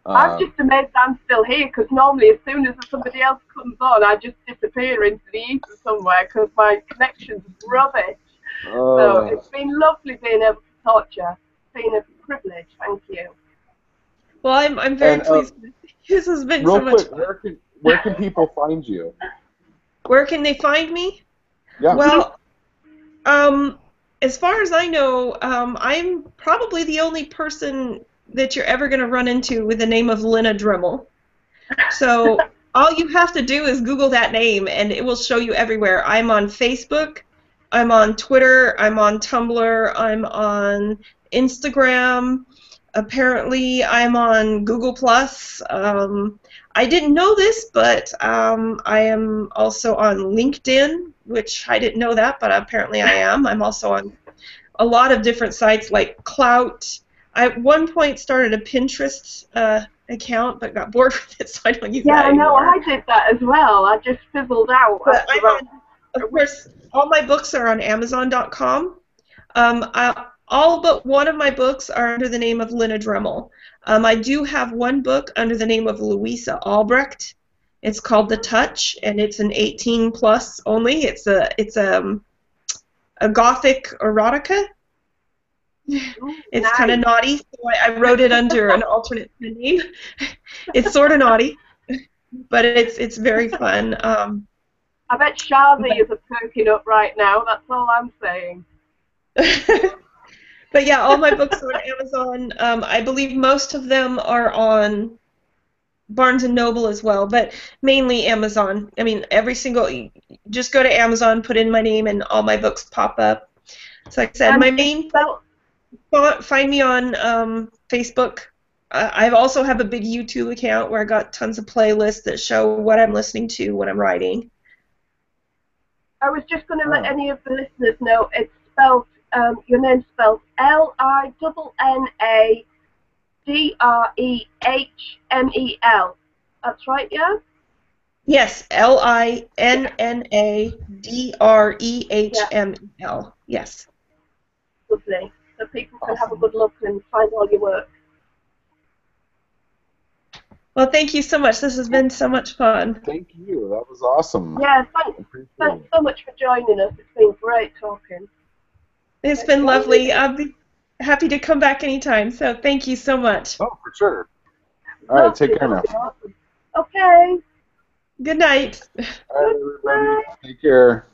I'm just amazed I'm still here, because normally as soon as somebody else comes on, I just disappear into the ether somewhere because my connection's rubbish. So it's been lovely being able to talk to you. It's been a privilege. Thank you. Well, I'm very pleased. This has been so much fun. Where can people find you? Where can they find me? Yeah. Well, as far as I know, I'm probably the only person that you're ever going to run into with the name of Linna Drehmel. So all you have to do is Google that name, and it will show you everywhere. I'm on Facebook, I'm on Twitter, I'm on Tumblr, I'm on Instagram. Apparently, I'm on Google+. I didn't know this, but I am also on LinkedIn, which I didn't know that, but apparently I am. I'm also on a lot of different sites like Clout. I at one point started a Pinterest account, but got bored with it, so I don't use that anymore. Yeah, I know, I did that as well. I just fizzled out. But of course, all my books are on Amazon.com. All but one of my books are under the name of Linna Drehmel. I do have one book under the name of Louisa Albrecht. It's called The Touch, and it's an 18+ only. It's a gothic erotica. It's nice. Kind of naughty, so I wrote it under an alternate name. It's sort of naughty, but it's very fun. I bet Shazi's are perking up right now. That's all I'm saying. But yeah, all my books are on Amazon. I believe most of them are on Barnes & Noble as well, but mainly Amazon. I mean, just go to Amazon, put in my name, and all my books pop up. So like I said, my main, find me on Facebook. I also have a big YouTube account where I got tons of playlists that show what I'm listening to when I'm writing. I was just going to let any of the listeners know it's spelled, your name's spelled Linnadrehmel. That's right, yeah? Yes, Linnadrehmel. Yes. Lovely. So people can have a good look and find all your work. Well, thank you so much. This has been so much fun. Thank you. That was awesome. Yeah, thanks so much for joining us. It's been great talking. It's been lovely. I'll be happy to come back anytime. So thank you so much. Oh, for sure. All right, take care now. Okay. Good night. All right, everybody. Take care.